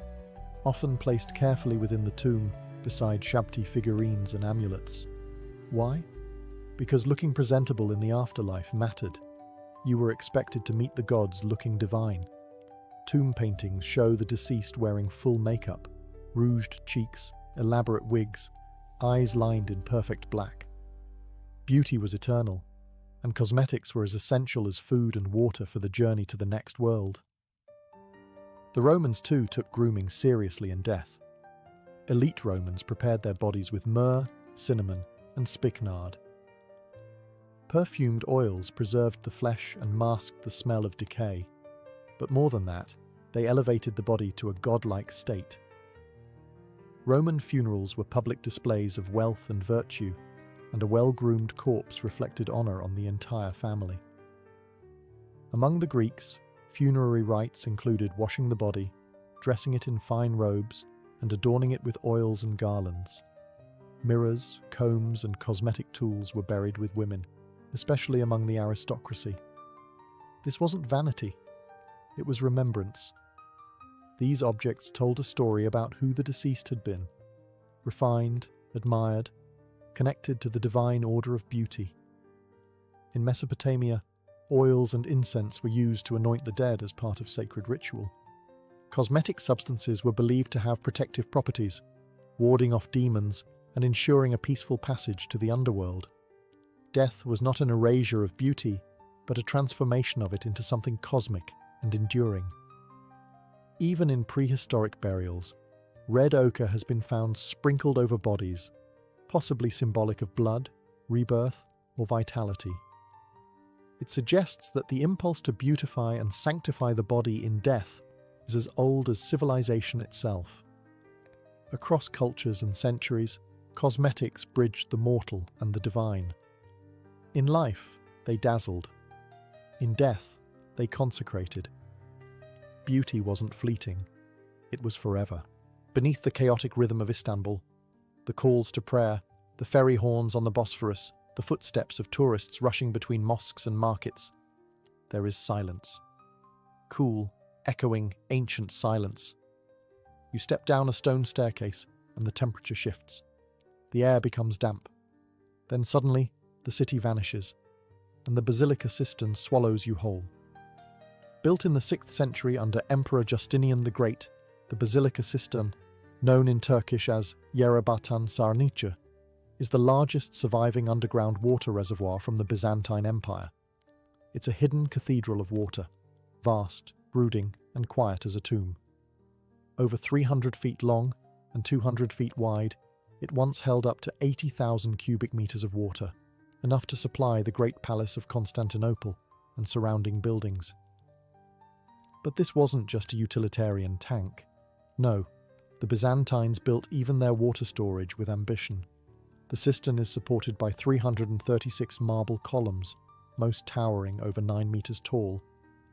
often placed carefully within the tomb beside shabty figurines and amulets. Why? Because looking presentable in the afterlife mattered. You were expected to meet the gods looking divine. Tomb paintings show the deceased wearing full makeup, rouged cheeks, elaborate wigs, eyes lined in perfect black. Beauty was eternal, and cosmetics were as essential as food and water for the journey to the next world. The Romans too took grooming seriously in death. Elite Romans prepared their bodies with myrrh, cinnamon, and spikenard. Perfumed oils preserved the flesh and masked the smell of decay. But more than that, they elevated the body to a godlike state. Roman funerals were public displays of wealth and virtue, and a well-groomed corpse reflected honor on the entire family. Among the Greeks, funerary rites included washing the body, dressing it in fine robes, and adorning it with oils and garlands. Mirrors, combs, and cosmetic tools were buried with women, especially among the aristocracy. This wasn't vanity, it was remembrance. These objects told a story about who the deceased had been, refined, admired, connected to the divine order of beauty. In Mesopotamia, oils and incense were used to anoint the dead as part of sacred ritual. Cosmetic substances were believed to have protective properties, warding off demons and ensuring a peaceful passage to the underworld. Death was not an erasure of beauty, but a transformation of it into something cosmic and enduring. Even in prehistoric burials, red ochre has been found sprinkled over bodies, possibly symbolic of blood, rebirth, or vitality. It suggests that the impulse to beautify and sanctify the body in death is as old as civilization itself. Across cultures and centuries, cosmetics bridged the mortal and the divine. In life, they dazzled. In death, they consecrated. Beauty wasn't fleeting. It was forever. Beneath the chaotic rhythm of Istanbul, the calls to prayer, the ferry horns on the Bosphorus, the footsteps of tourists rushing between mosques and markets, there is silence. Cool, echoing, ancient silence. You step down a stone staircase and the temperature shifts. The air becomes damp. Then suddenly, the city vanishes, and the Basilica Cistern swallows you whole. Built in the 6th century under Emperor Justinian the Great, the Basilica Cistern, known in Turkish as Yerebatan Sarnıcı, is the largest surviving underground water reservoir from the Byzantine Empire. It's a hidden cathedral of water, vast, brooding, and quiet as a tomb. Over 300 feet long and 200 feet wide, it once held up to 80,000 cubic meters of water, enough to supply the Great Palace of Constantinople and surrounding buildings. But this wasn't just a utilitarian tank. No, the Byzantines built even their water storage with ambition. The cistern is supported by 336 marble columns, most towering over 9 meters tall,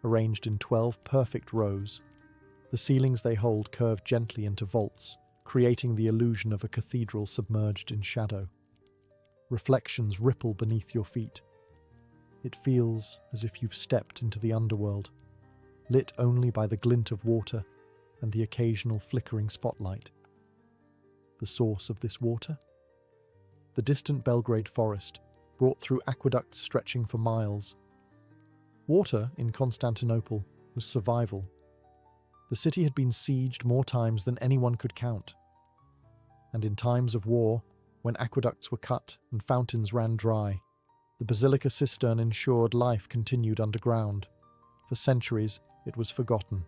arranged in 12 perfect rows. The ceilings they hold curve gently into vaults, creating the illusion of a cathedral submerged in shadow. Reflections ripple beneath your feet. It feels as if you've stepped into the underworld, lit only by the glint of water and the occasional flickering spotlight. The source of this water? The distant Belgrade forest, brought through aqueducts stretching for miles. Water in Constantinople was survival. The city had been sieged more times than anyone could count. And in times of war, when aqueducts were cut and fountains ran dry, the Basilica Cistern ensured life continued underground. For centuries, it was forgotten.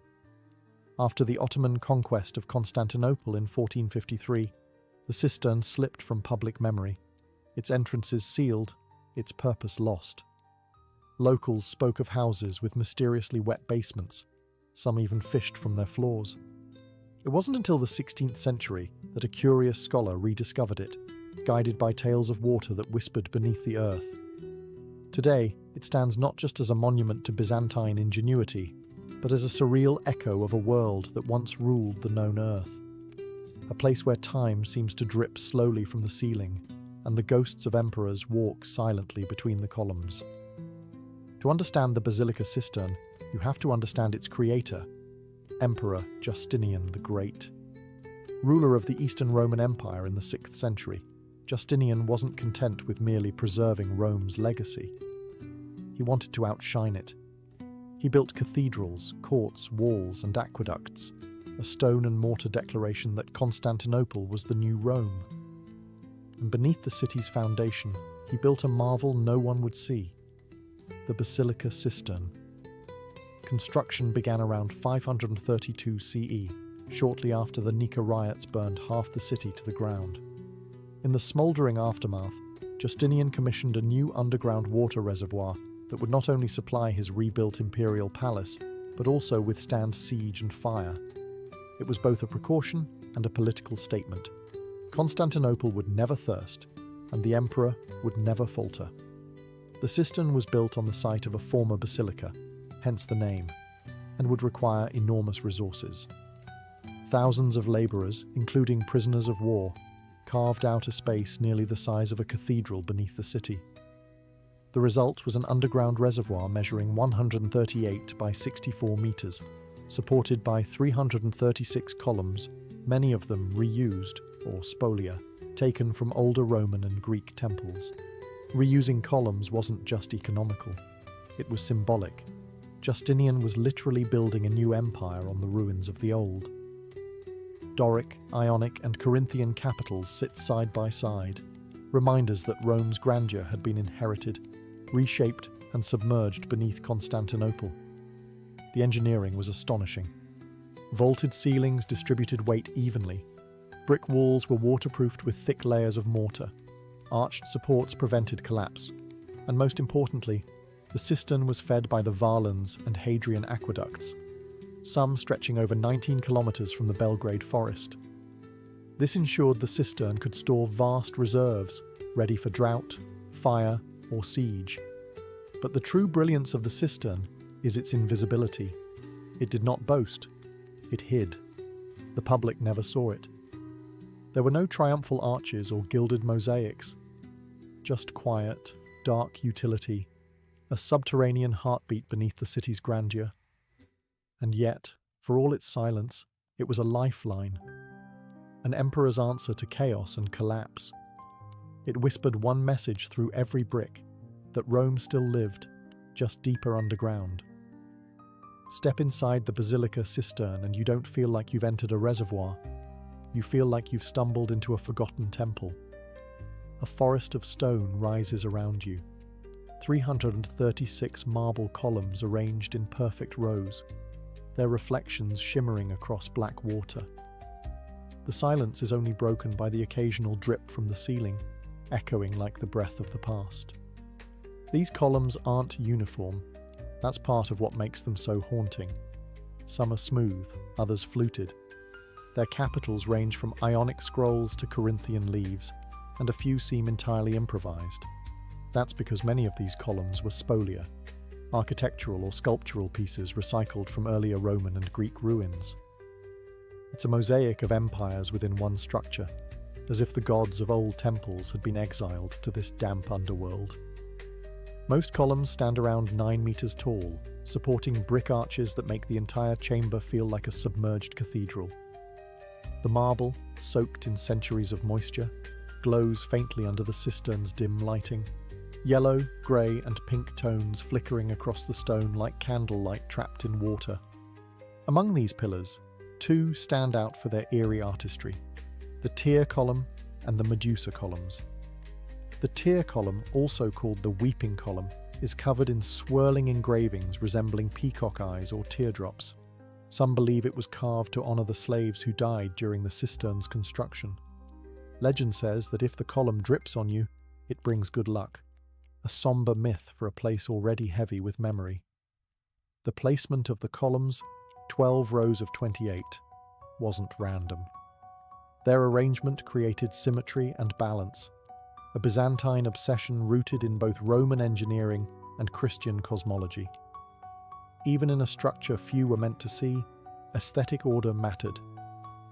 After the Ottoman conquest of Constantinople in 1453, the cistern slipped from public memory, its entrances sealed, its purpose lost. Locals spoke of houses with mysteriously wet basements. Some even fished from their floors. It wasn't until the 16th century that a curious scholar rediscovered it, guided by tales of water that whispered beneath the earth. Today, it stands not just as a monument to Byzantine ingenuity, but as a surreal echo of a world that once ruled the known earth. A place where time seems to drip slowly from the ceiling, and the ghosts of emperors walk silently between the columns. To understand the Basilica Cistern, you have to understand its creator, Emperor Justinian the Great. Ruler of the Eastern Roman Empire in the 6th century, Justinian wasn't content with merely preserving Rome's legacy. He wanted to outshine it. He built cathedrals, courts, walls, and aqueducts, a stone and mortar declaration that Constantinople was the new Rome. And beneath the city's foundation, he built a marvel no one would see, the Basilica Cistern. Construction began around 532 CE, shortly after the Nika riots burned half the city to the ground. In the smouldering aftermath, Justinian commissioned a new underground water reservoir that would not only supply his rebuilt imperial palace, but also withstand siege and fire. It was both a precaution and a political statement. Constantinople would never thirst, and the emperor would never falter. The cistern was built on the site of a former basilica, hence the name, and would require enormous resources. Thousands of labourers, including prisoners of war, carved out a space nearly the size of a cathedral beneath the city. The result was an underground reservoir measuring 138 by 64 metres, supported by 336 columns, many of them reused, or spolia, taken from older Roman and Greek temples. Reusing columns wasn't just economical, it was symbolic. Justinian was literally building a new empire on the ruins of the old. Doric, Ionic, and Corinthian capitals sit side by side, reminders that Rome's grandeur had been inherited, reshaped, and submerged beneath Constantinople. The engineering was astonishing. Vaulted ceilings distributed weight evenly. Brick walls were waterproofed with thick layers of mortar. Arched supports prevented collapse. And most importantly, the cistern was fed by the Varlans and Hadrian aqueducts, some stretching over 19 kilometres from the Belgrade forest. This ensured the cistern could store vast reserves, ready for drought, fire, or siege. But the true brilliance of the cistern is its invisibility. It did not boast, it hid. The public never saw it. There were no triumphal arches or gilded mosaics, just quiet, dark utility, a subterranean heartbeat beneath the city's grandeur. And yet, for all its silence, it was a lifeline, an emperor's answer to chaos and collapse. It whispered one message through every brick, that Rome still lived, just deeper underground. Step inside the Basilica Cistern and you don't feel like you've entered a reservoir. You feel like you've stumbled into a forgotten temple. A forest of stone rises around you. 336 marble columns arranged in perfect rows, their reflections shimmering across black water. The silence is only broken by the occasional drip from the ceiling, echoing like the breath of the past. These columns aren't uniform. That's part of what makes them so haunting. Some are smooth, others fluted. Their capitals range from Ionic scrolls to Corinthian leaves, and a few seem entirely improvised. That's because many of these columns were spolia, architectural or sculptural pieces recycled from earlier Roman and Greek ruins. It's a mosaic of empires within one structure, as if the gods of old temples had been exiled to this damp underworld. Most columns stand around 9 meters tall, supporting brick arches that make the entire chamber feel like a submerged cathedral. The marble, soaked in centuries of moisture, glows faintly under the cistern's dim lighting, yellow, grey, and pink tones flickering across the stone like candlelight trapped in water. Among these pillars, 2 stand out for their eerie artistry: the Tyr column and the Medusa columns. The Tyr column, also called the Weeping column, is covered in swirling engravings resembling peacock eyes or teardrops. Some believe it was carved to honour the slaves who died during the cistern's construction. Legend says that if the column drips on you, it brings good luck. a somber myth for a place already heavy with memory. The placement of the columns, 12 rows of 28, wasn't random. Their arrangement created symmetry and balance, a Byzantine obsession rooted in both Roman engineering and Christian cosmology. Even in a structure few were meant to see, aesthetic order mattered.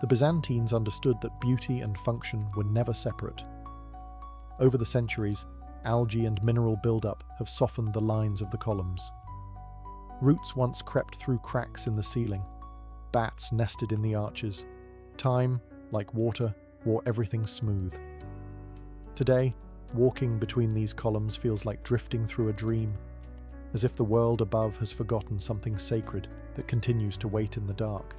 The Byzantines understood that beauty and function were never separate. Over the centuries, algae and mineral buildup have softened the lines of the columns. Roots once crept through cracks in the ceiling. Bats nested in the arches. Time, like water, wore everything smooth. Today, walking between these columns feels like drifting through a dream, as if the world above has forgotten something sacred that continues to wait in the dark.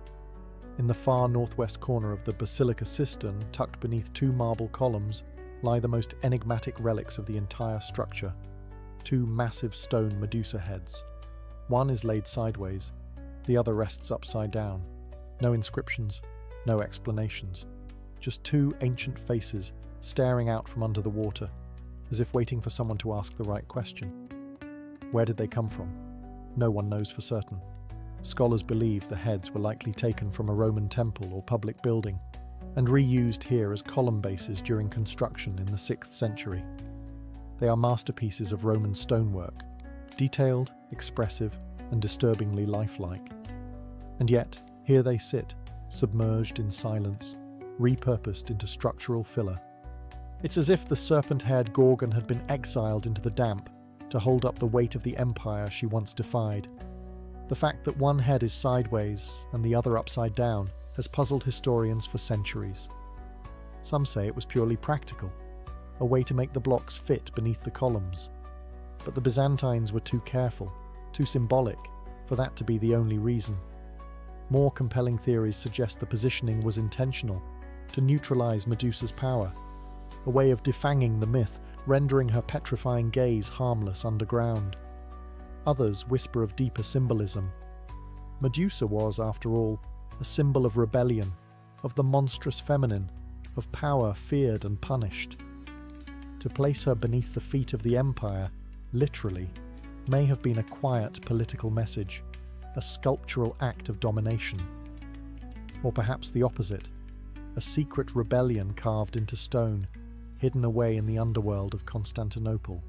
In the far northwest corner of the Basilica Cistern, tucked beneath two marble columns, lie the most enigmatic relics of the entire structure, two massive stone Medusa heads. One is laid sideways, the other rests upside down. No inscriptions, no explanations. Just two ancient faces staring out from under the water, as if waiting for someone to ask the right question. Where did they come from? No one knows for certain. Scholars believe the heads were likely taken from a Roman temple or public building, and reused here as column bases during construction in the 6th century. They are masterpieces of Roman stonework, detailed, expressive, and disturbingly lifelike. And yet, here they sit, submerged in silence, repurposed into structural filler. It's as if the serpent-haired Gorgon had been exiled into the damp to hold up the weight of the empire she once defied. The fact that one head is sideways and the other upside down has puzzled historians for centuries. Some say it was purely practical, a way to make the blocks fit beneath the columns. But the Byzantines were too careful, too symbolic, for that to be the only reason. More compelling theories suggest the positioning was intentional, to neutralize Medusa's power, a way of defanging the myth, rendering her petrifying gaze harmless underground. Others whisper of deeper symbolism. Medusa was, after all, a symbol of rebellion, of the monstrous feminine, of power feared and punished. To place her beneath the feet of the empire, literally, may have been a quiet political message, a sculptural act of domination. Or perhaps the opposite, a secret rebellion carved into stone, hidden away in the underworld of Constantinople.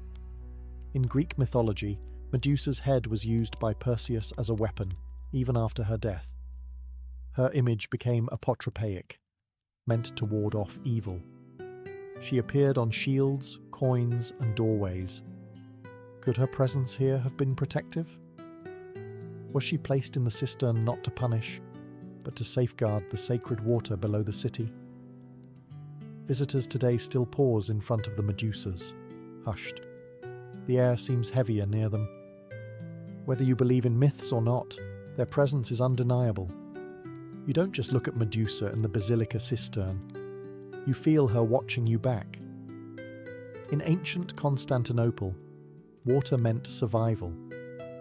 In Greek mythology, Medusa's head was used by Perseus as a weapon, even after her death. Her image became apotropaic, meant to ward off evil. She appeared on shields, coins, and doorways. Could her presence here have been protective? Was she placed in the cistern not to punish, but to safeguard the sacred water below the city? Visitors today still pause in front of the Medusas, hushed. The air seems heavier near them. Whether you believe in myths or not, their presence is undeniable. You don't just look at Medusa in the Basilica Cistern. You feel her watching you back. In ancient Constantinople, water meant survival.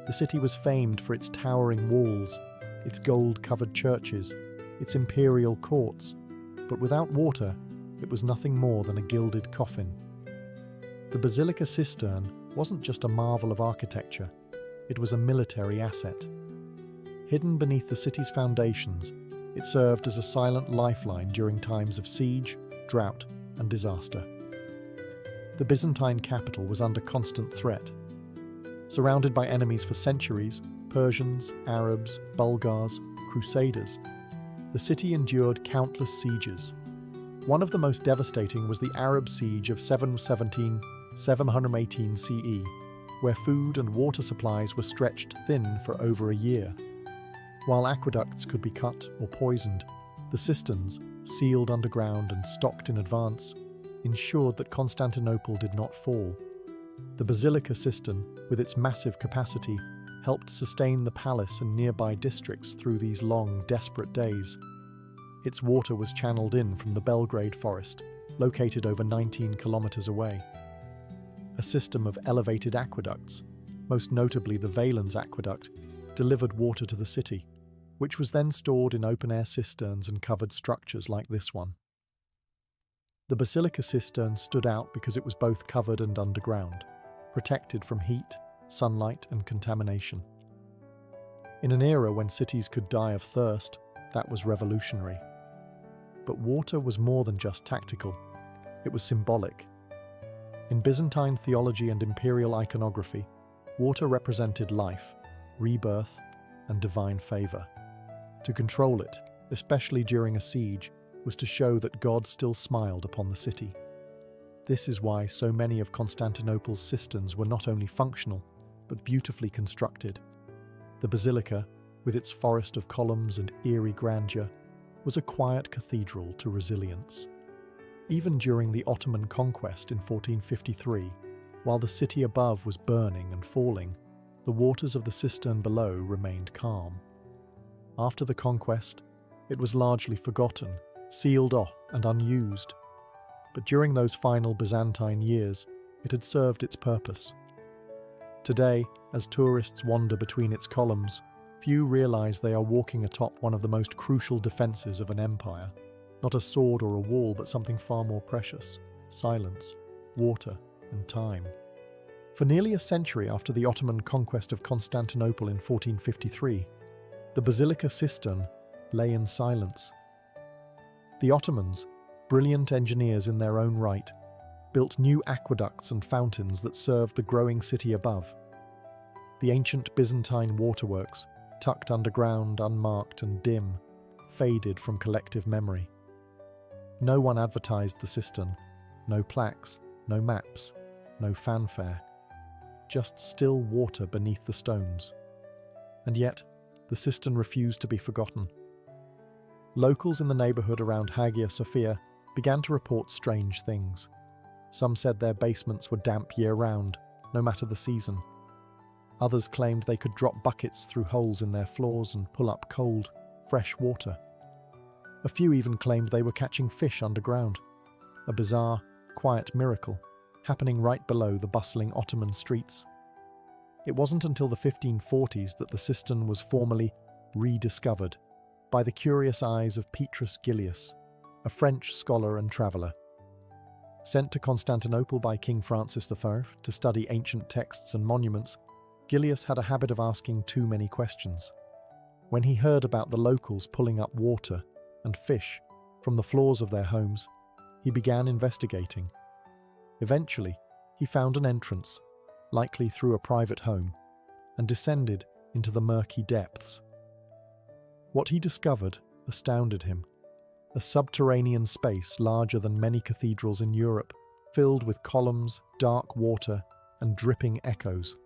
The city was famed for its towering walls, its gold-covered churches, its imperial courts, but without water, it was nothing more than a gilded coffin. The Basilica Cistern wasn't just a marvel of architecture, it was a military asset. Hidden beneath the city's foundations, it served as a silent lifeline during times of siege, drought, and disaster. The Byzantine capital was under constant threat. Surrounded by enemies for centuries, Persians, Arabs, Bulgars, Crusaders, the city endured countless sieges. One of the most devastating was the Arab siege of 718 CE, where food and water supplies were stretched thin for over a year. While aqueducts could be cut or poisoned, the cisterns, sealed underground and stocked in advance, ensured that Constantinople did not fall. The Basilica Cistern, with its massive capacity, helped sustain the palace and nearby districts through these long, desperate days. Its water was channeled in from the Belgrade forest, located over 19 kilometers away. A system of elevated aqueducts, most notably the Valens Aqueduct, delivered water to the city, which was then stored in open-air cisterns and covered structures like this one. The Basilica Cistern stood out because it was both covered and underground. protected from heat, sunlight, and contamination. In an era when cities could die of thirst, that was revolutionary. But water was more than just tactical. It was symbolic. In Byzantine theology and imperial iconography, water represented life, rebirth, and divine favor. To control it, especially during a siege, was to show that God still smiled upon the city. This is why so many of Constantinople's cisterns were not only functional, but beautifully constructed. The Basilica, with its forest of columns and eerie grandeur, was a quiet cathedral to resilience. Even during the Ottoman conquest in 1453, while the city above was burning and falling, the waters of the cistern below remained calm. After the conquest, it was largely forgotten, sealed off and unused. But during those final Byzantine years, it had served its purpose. Today, as tourists wander between its columns, few realize they are walking atop one of the most crucial defenses of an empire. Not a sword or a wall, but something far more precious: silence, water, and time. For nearly a century after the Ottoman conquest of Constantinople in 1453, the Basilica cistern lay in silence. The Ottomans, brilliant engineers in their own right, built new aqueducts and fountains that served the growing city above. The ancient Byzantine waterworks, tucked underground, unmarked and dim, faded from collective memory. No one advertised the cistern, no plaques, no maps, no fanfare, just still water beneath the stones. And yet, the cistern refused to be forgotten. Locals in the neighborhood around Hagia Sophia began to report strange things. Some said their basements were damp year-round, no matter the season. Others claimed they could drop buckets through holes in their floors and pull up cold, fresh water. A few even claimed they were catching fish underground, a bizarre, quiet miracle happening right below the bustling Ottoman streets. It wasn't until the 1540s that the cistern was formally rediscovered by the curious eyes of Petrus Gillius, a French scholar and traveller. Sent to Constantinople by King Francis I to study ancient texts and monuments, Gillius had a habit of asking too many questions. When he heard about the locals pulling up water and fish from the floors of their homes, he began investigating. Eventually, he found an entrance, likely through a private home, and descended into the murky depths. What he discovered astounded him: a subterranean space larger than many cathedrals in Europe, filled with columns, dark water, and dripping echoes.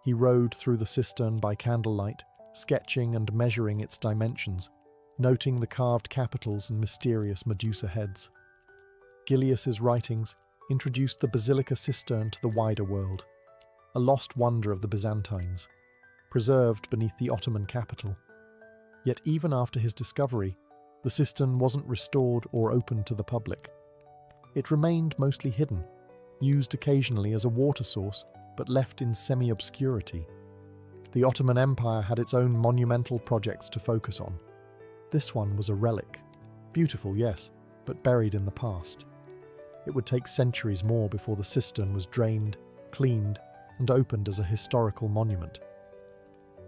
He rode through the cistern by candlelight, sketching and measuring its dimensions, noting the carved capitals and mysterious Medusa heads. Gillius's writings introduced the Basilica cistern to the wider world, a lost wonder of the Byzantines, preserved beneath the Ottoman capital. Yet even after his discovery, the cistern wasn't restored or opened to the public. It remained mostly hidden, used occasionally as a water source, but left in semi-obscurity. The Ottoman Empire had its own monumental projects to focus on. This one was a relic. Beautiful, yes, but buried in the past. It would take centuries more before the cistern was drained, cleaned, and opened as a historical monument.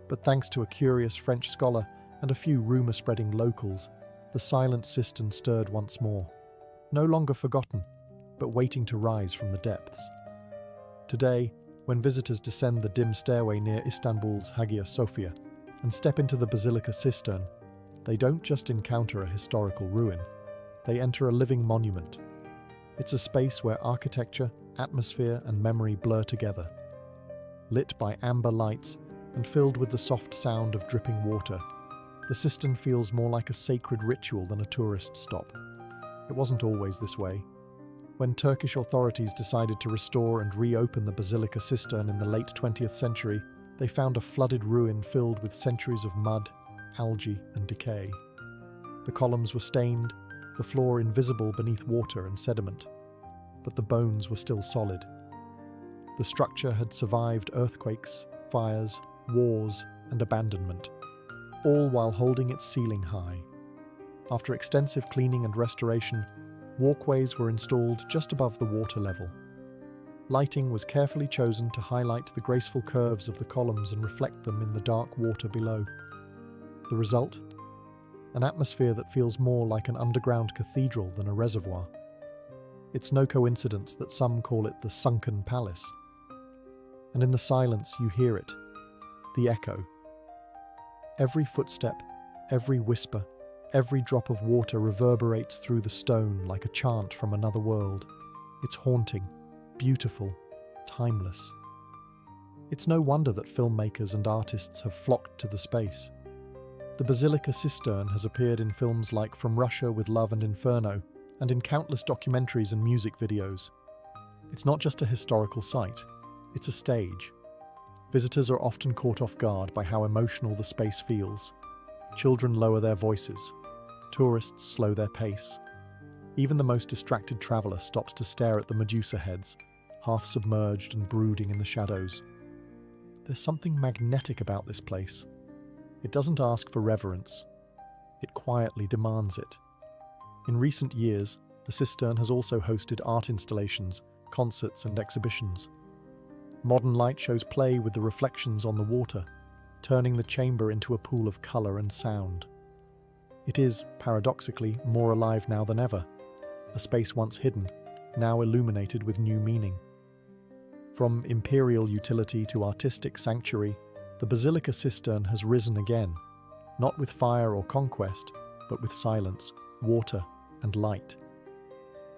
But thanks to a curious French scholar and a few rumour-spreading locals, the silent cistern stirred once more, no longer forgotten, but waiting to rise from the depths. Today, when visitors descend the dim stairway near Istanbul's Hagia Sophia and step into the Basilica cistern, they don't just encounter a historical ruin, they enter a living monument. It's a space where architecture, atmosphere, and memory blur together. Lit by amber lights and filled with the soft sound of dripping water, the cistern feels more like a sacred ritual than a tourist stop. It wasn't always this way. When Turkish authorities decided to restore and reopen the Basilica cistern in the late 20th century, they found a flooded ruin filled with centuries of mud, algae, and decay. The columns were stained, the floor invisible beneath water and sediment, but the bones were still solid. The structure had survived earthquakes, fires, wars, and abandonment, all while holding its ceiling high. After extensive cleaning and restoration, walkways were installed just above the water level. Lighting was carefully chosen to highlight the graceful curves of the columns and reflect them in the dark water below. The result? An atmosphere that feels more like an underground cathedral than a reservoir. It's no coincidence that some call it the sunken palace. And in the silence you hear it, the echo. Every footstep, every whisper, every drop of water reverberates through the stone like a chant from another world. It's haunting, beautiful, timeless. It's no wonder that filmmakers and artists have flocked to the space. The Basilica Cistern has appeared in films like From Russia with Love and Inferno, and in countless documentaries and music videos. It's not just a historical site, it's a stage. Visitors are often caught off guard by how emotional the space feels. Children lower their voices. Tourists slow their pace. Even the most distracted traveller stops to stare at the Medusa heads, half submerged and brooding in the shadows. There's something magnetic about this place. It doesn't ask for reverence. It quietly demands it. In recent years, the Cistern has also hosted art installations, concerts and exhibitions. Modern light shows play with the reflections on the water, turning the chamber into a pool of colour and sound. It is, paradoxically, more alive now than ever. A space once hidden, now illuminated with new meaning. From imperial utility to artistic sanctuary, the Basilica Cistern has risen again, not with fire or conquest, but with silence, water, and light.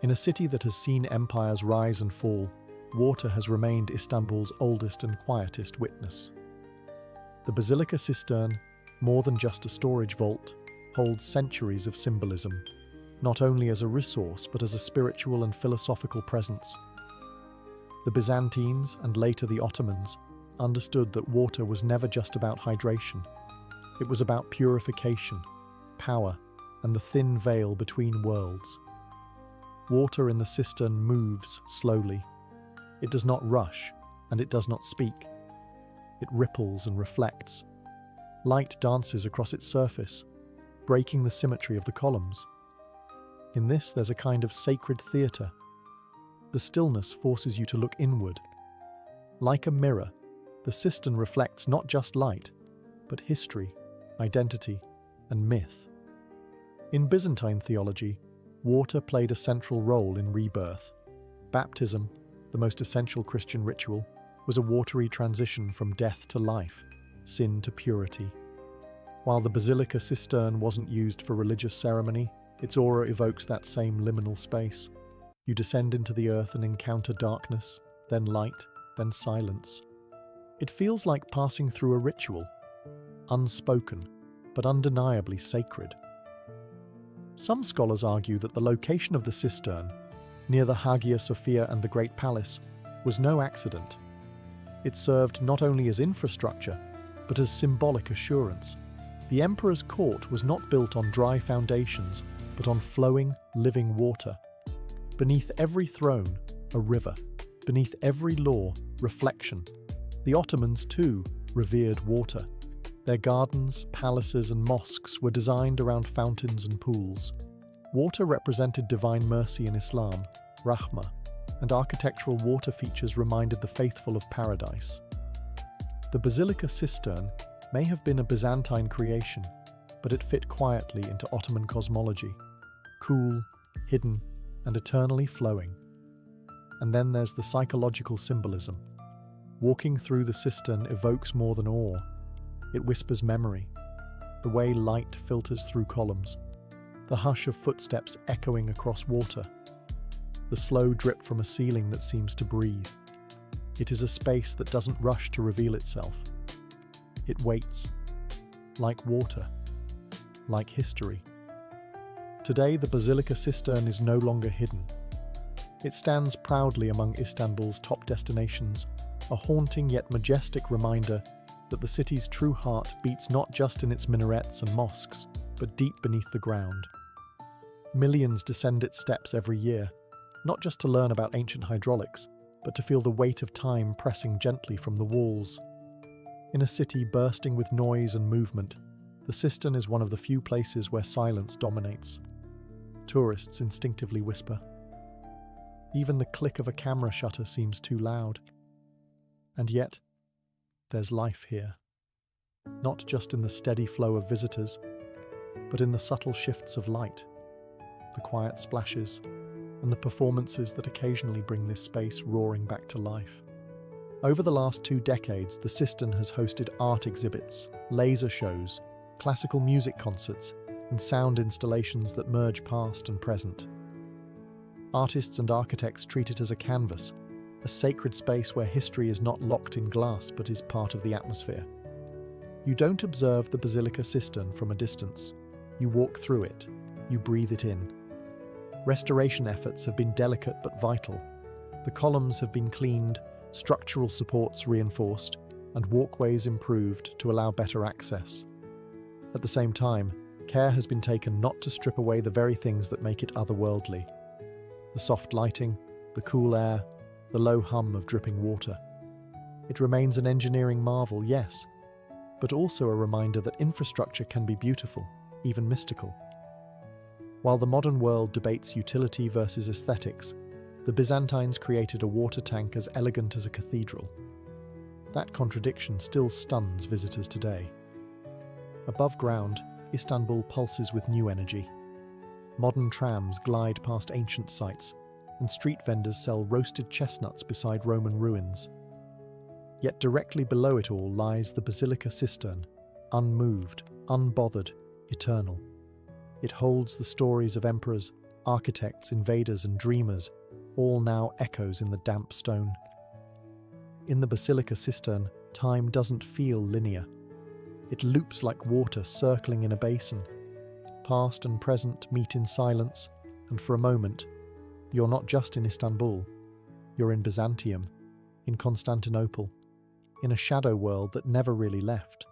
In a city that has seen empires rise and fall, water has remained Istanbul's oldest and quietest witness. The Basilica Cistern, more than just a storage vault, holds centuries of symbolism, not only as a resource but as a spiritual and philosophical presence. The Byzantines, and later the Ottomans, understood that water was never just about hydration. It was about purification, power, and the thin veil between worlds. Water in the cistern moves slowly. It does not rush, and it does not speak. It ripples and reflects. Light dances across its surface, breaking the symmetry of the columns. In this, there's a kind of sacred theatre. The stillness forces you to look inward. Like a mirror, the cistern reflects not just light, but history, identity, and myth. In Byzantine theology, water played a central role in rebirth. Baptism, the most essential Christian ritual, was a watery transition from death to life, sin to purity. While the Basilica Cistern wasn't used for religious ceremony, its aura evokes that same liminal space. You descend into the earth and encounter darkness, then light, then silence. It feels like passing through a ritual, unspoken, but undeniably sacred. Some scholars argue that the location of the cistern, near the Hagia Sophia and the Great Palace, was no accident. It served not only as infrastructure, but as symbolic assurance. The emperor's court was not built on dry foundations, but on flowing, living water. Beneath every throne, a river. Beneath every law, reflection. The Ottomans, too, revered water. Their gardens, palaces, and mosques were designed around fountains and pools. Water represented divine mercy in Islam, rahmah, and architectural water features reminded the faithful of paradise. The Basilica Cistern may have been a Byzantine creation, but it fit quietly into Ottoman cosmology, cool, hidden, and eternally flowing. And then there's the psychological symbolism. Walking through the cistern evokes more than awe. It whispers memory, the way light filters through columns, the hush of footsteps echoing across water, the slow drip from a ceiling that seems to breathe. It is a space that doesn't rush to reveal itself. It waits, like water, like history. Today, the Basilica Cistern is no longer hidden. It stands proudly among Istanbul's top destinations, a haunting yet majestic reminder that the city's true heart beats not just in its minarets and mosques, but deep beneath the ground. Millions descend its steps every year, not just to learn about ancient hydraulics, but to feel the weight of time pressing gently from the walls. In a city bursting with noise and movement, the cistern is one of the few places where silence dominates. Tourists instinctively whisper. Even the click of a camera shutter seems too loud. And yet, there's life here. Not just in the steady flow of visitors, but in the subtle shifts of light, the quiet splashes, and the performances that occasionally bring this space roaring back to life. Over the last 2 decades, the Cistern has hosted art exhibits, laser shows, classical music concerts, and sound installations that merge past and present. Artists and architects treat it as a canvas, a sacred space where history is not locked in glass but is part of the atmosphere. You don't observe the Basilica Cistern from a distance. You walk through it. You breathe it in. Restoration efforts have been delicate but vital. The columns have been cleaned, structural supports reinforced, and walkways improved to allow better access. At the same time, care has been taken not to strip away the very things that make it otherworldly. The soft lighting, the cool air, the low hum of dripping water. It remains an engineering marvel, yes, but also a reminder that infrastructure can be beautiful, even mystical. While the modern world debates utility versus aesthetics, the Byzantines created a water tank as elegant as a cathedral. That contradiction still stuns visitors today. Above ground, Istanbul pulses with new energy. Modern trams glide past ancient sites, and street vendors sell roasted chestnuts beside Roman ruins. Yet directly below it all lies the Basilica Cistern, unmoved, unbothered, eternal. It holds the stories of emperors, architects, invaders, and dreamers, all now echoes in the damp stone. In the Basilica Cistern, time doesn't feel linear. It loops like water circling in a basin. Past and present meet in silence, and for a moment, you're not just in Istanbul, you're in Byzantium, in Constantinople, in a shadow world that never really left.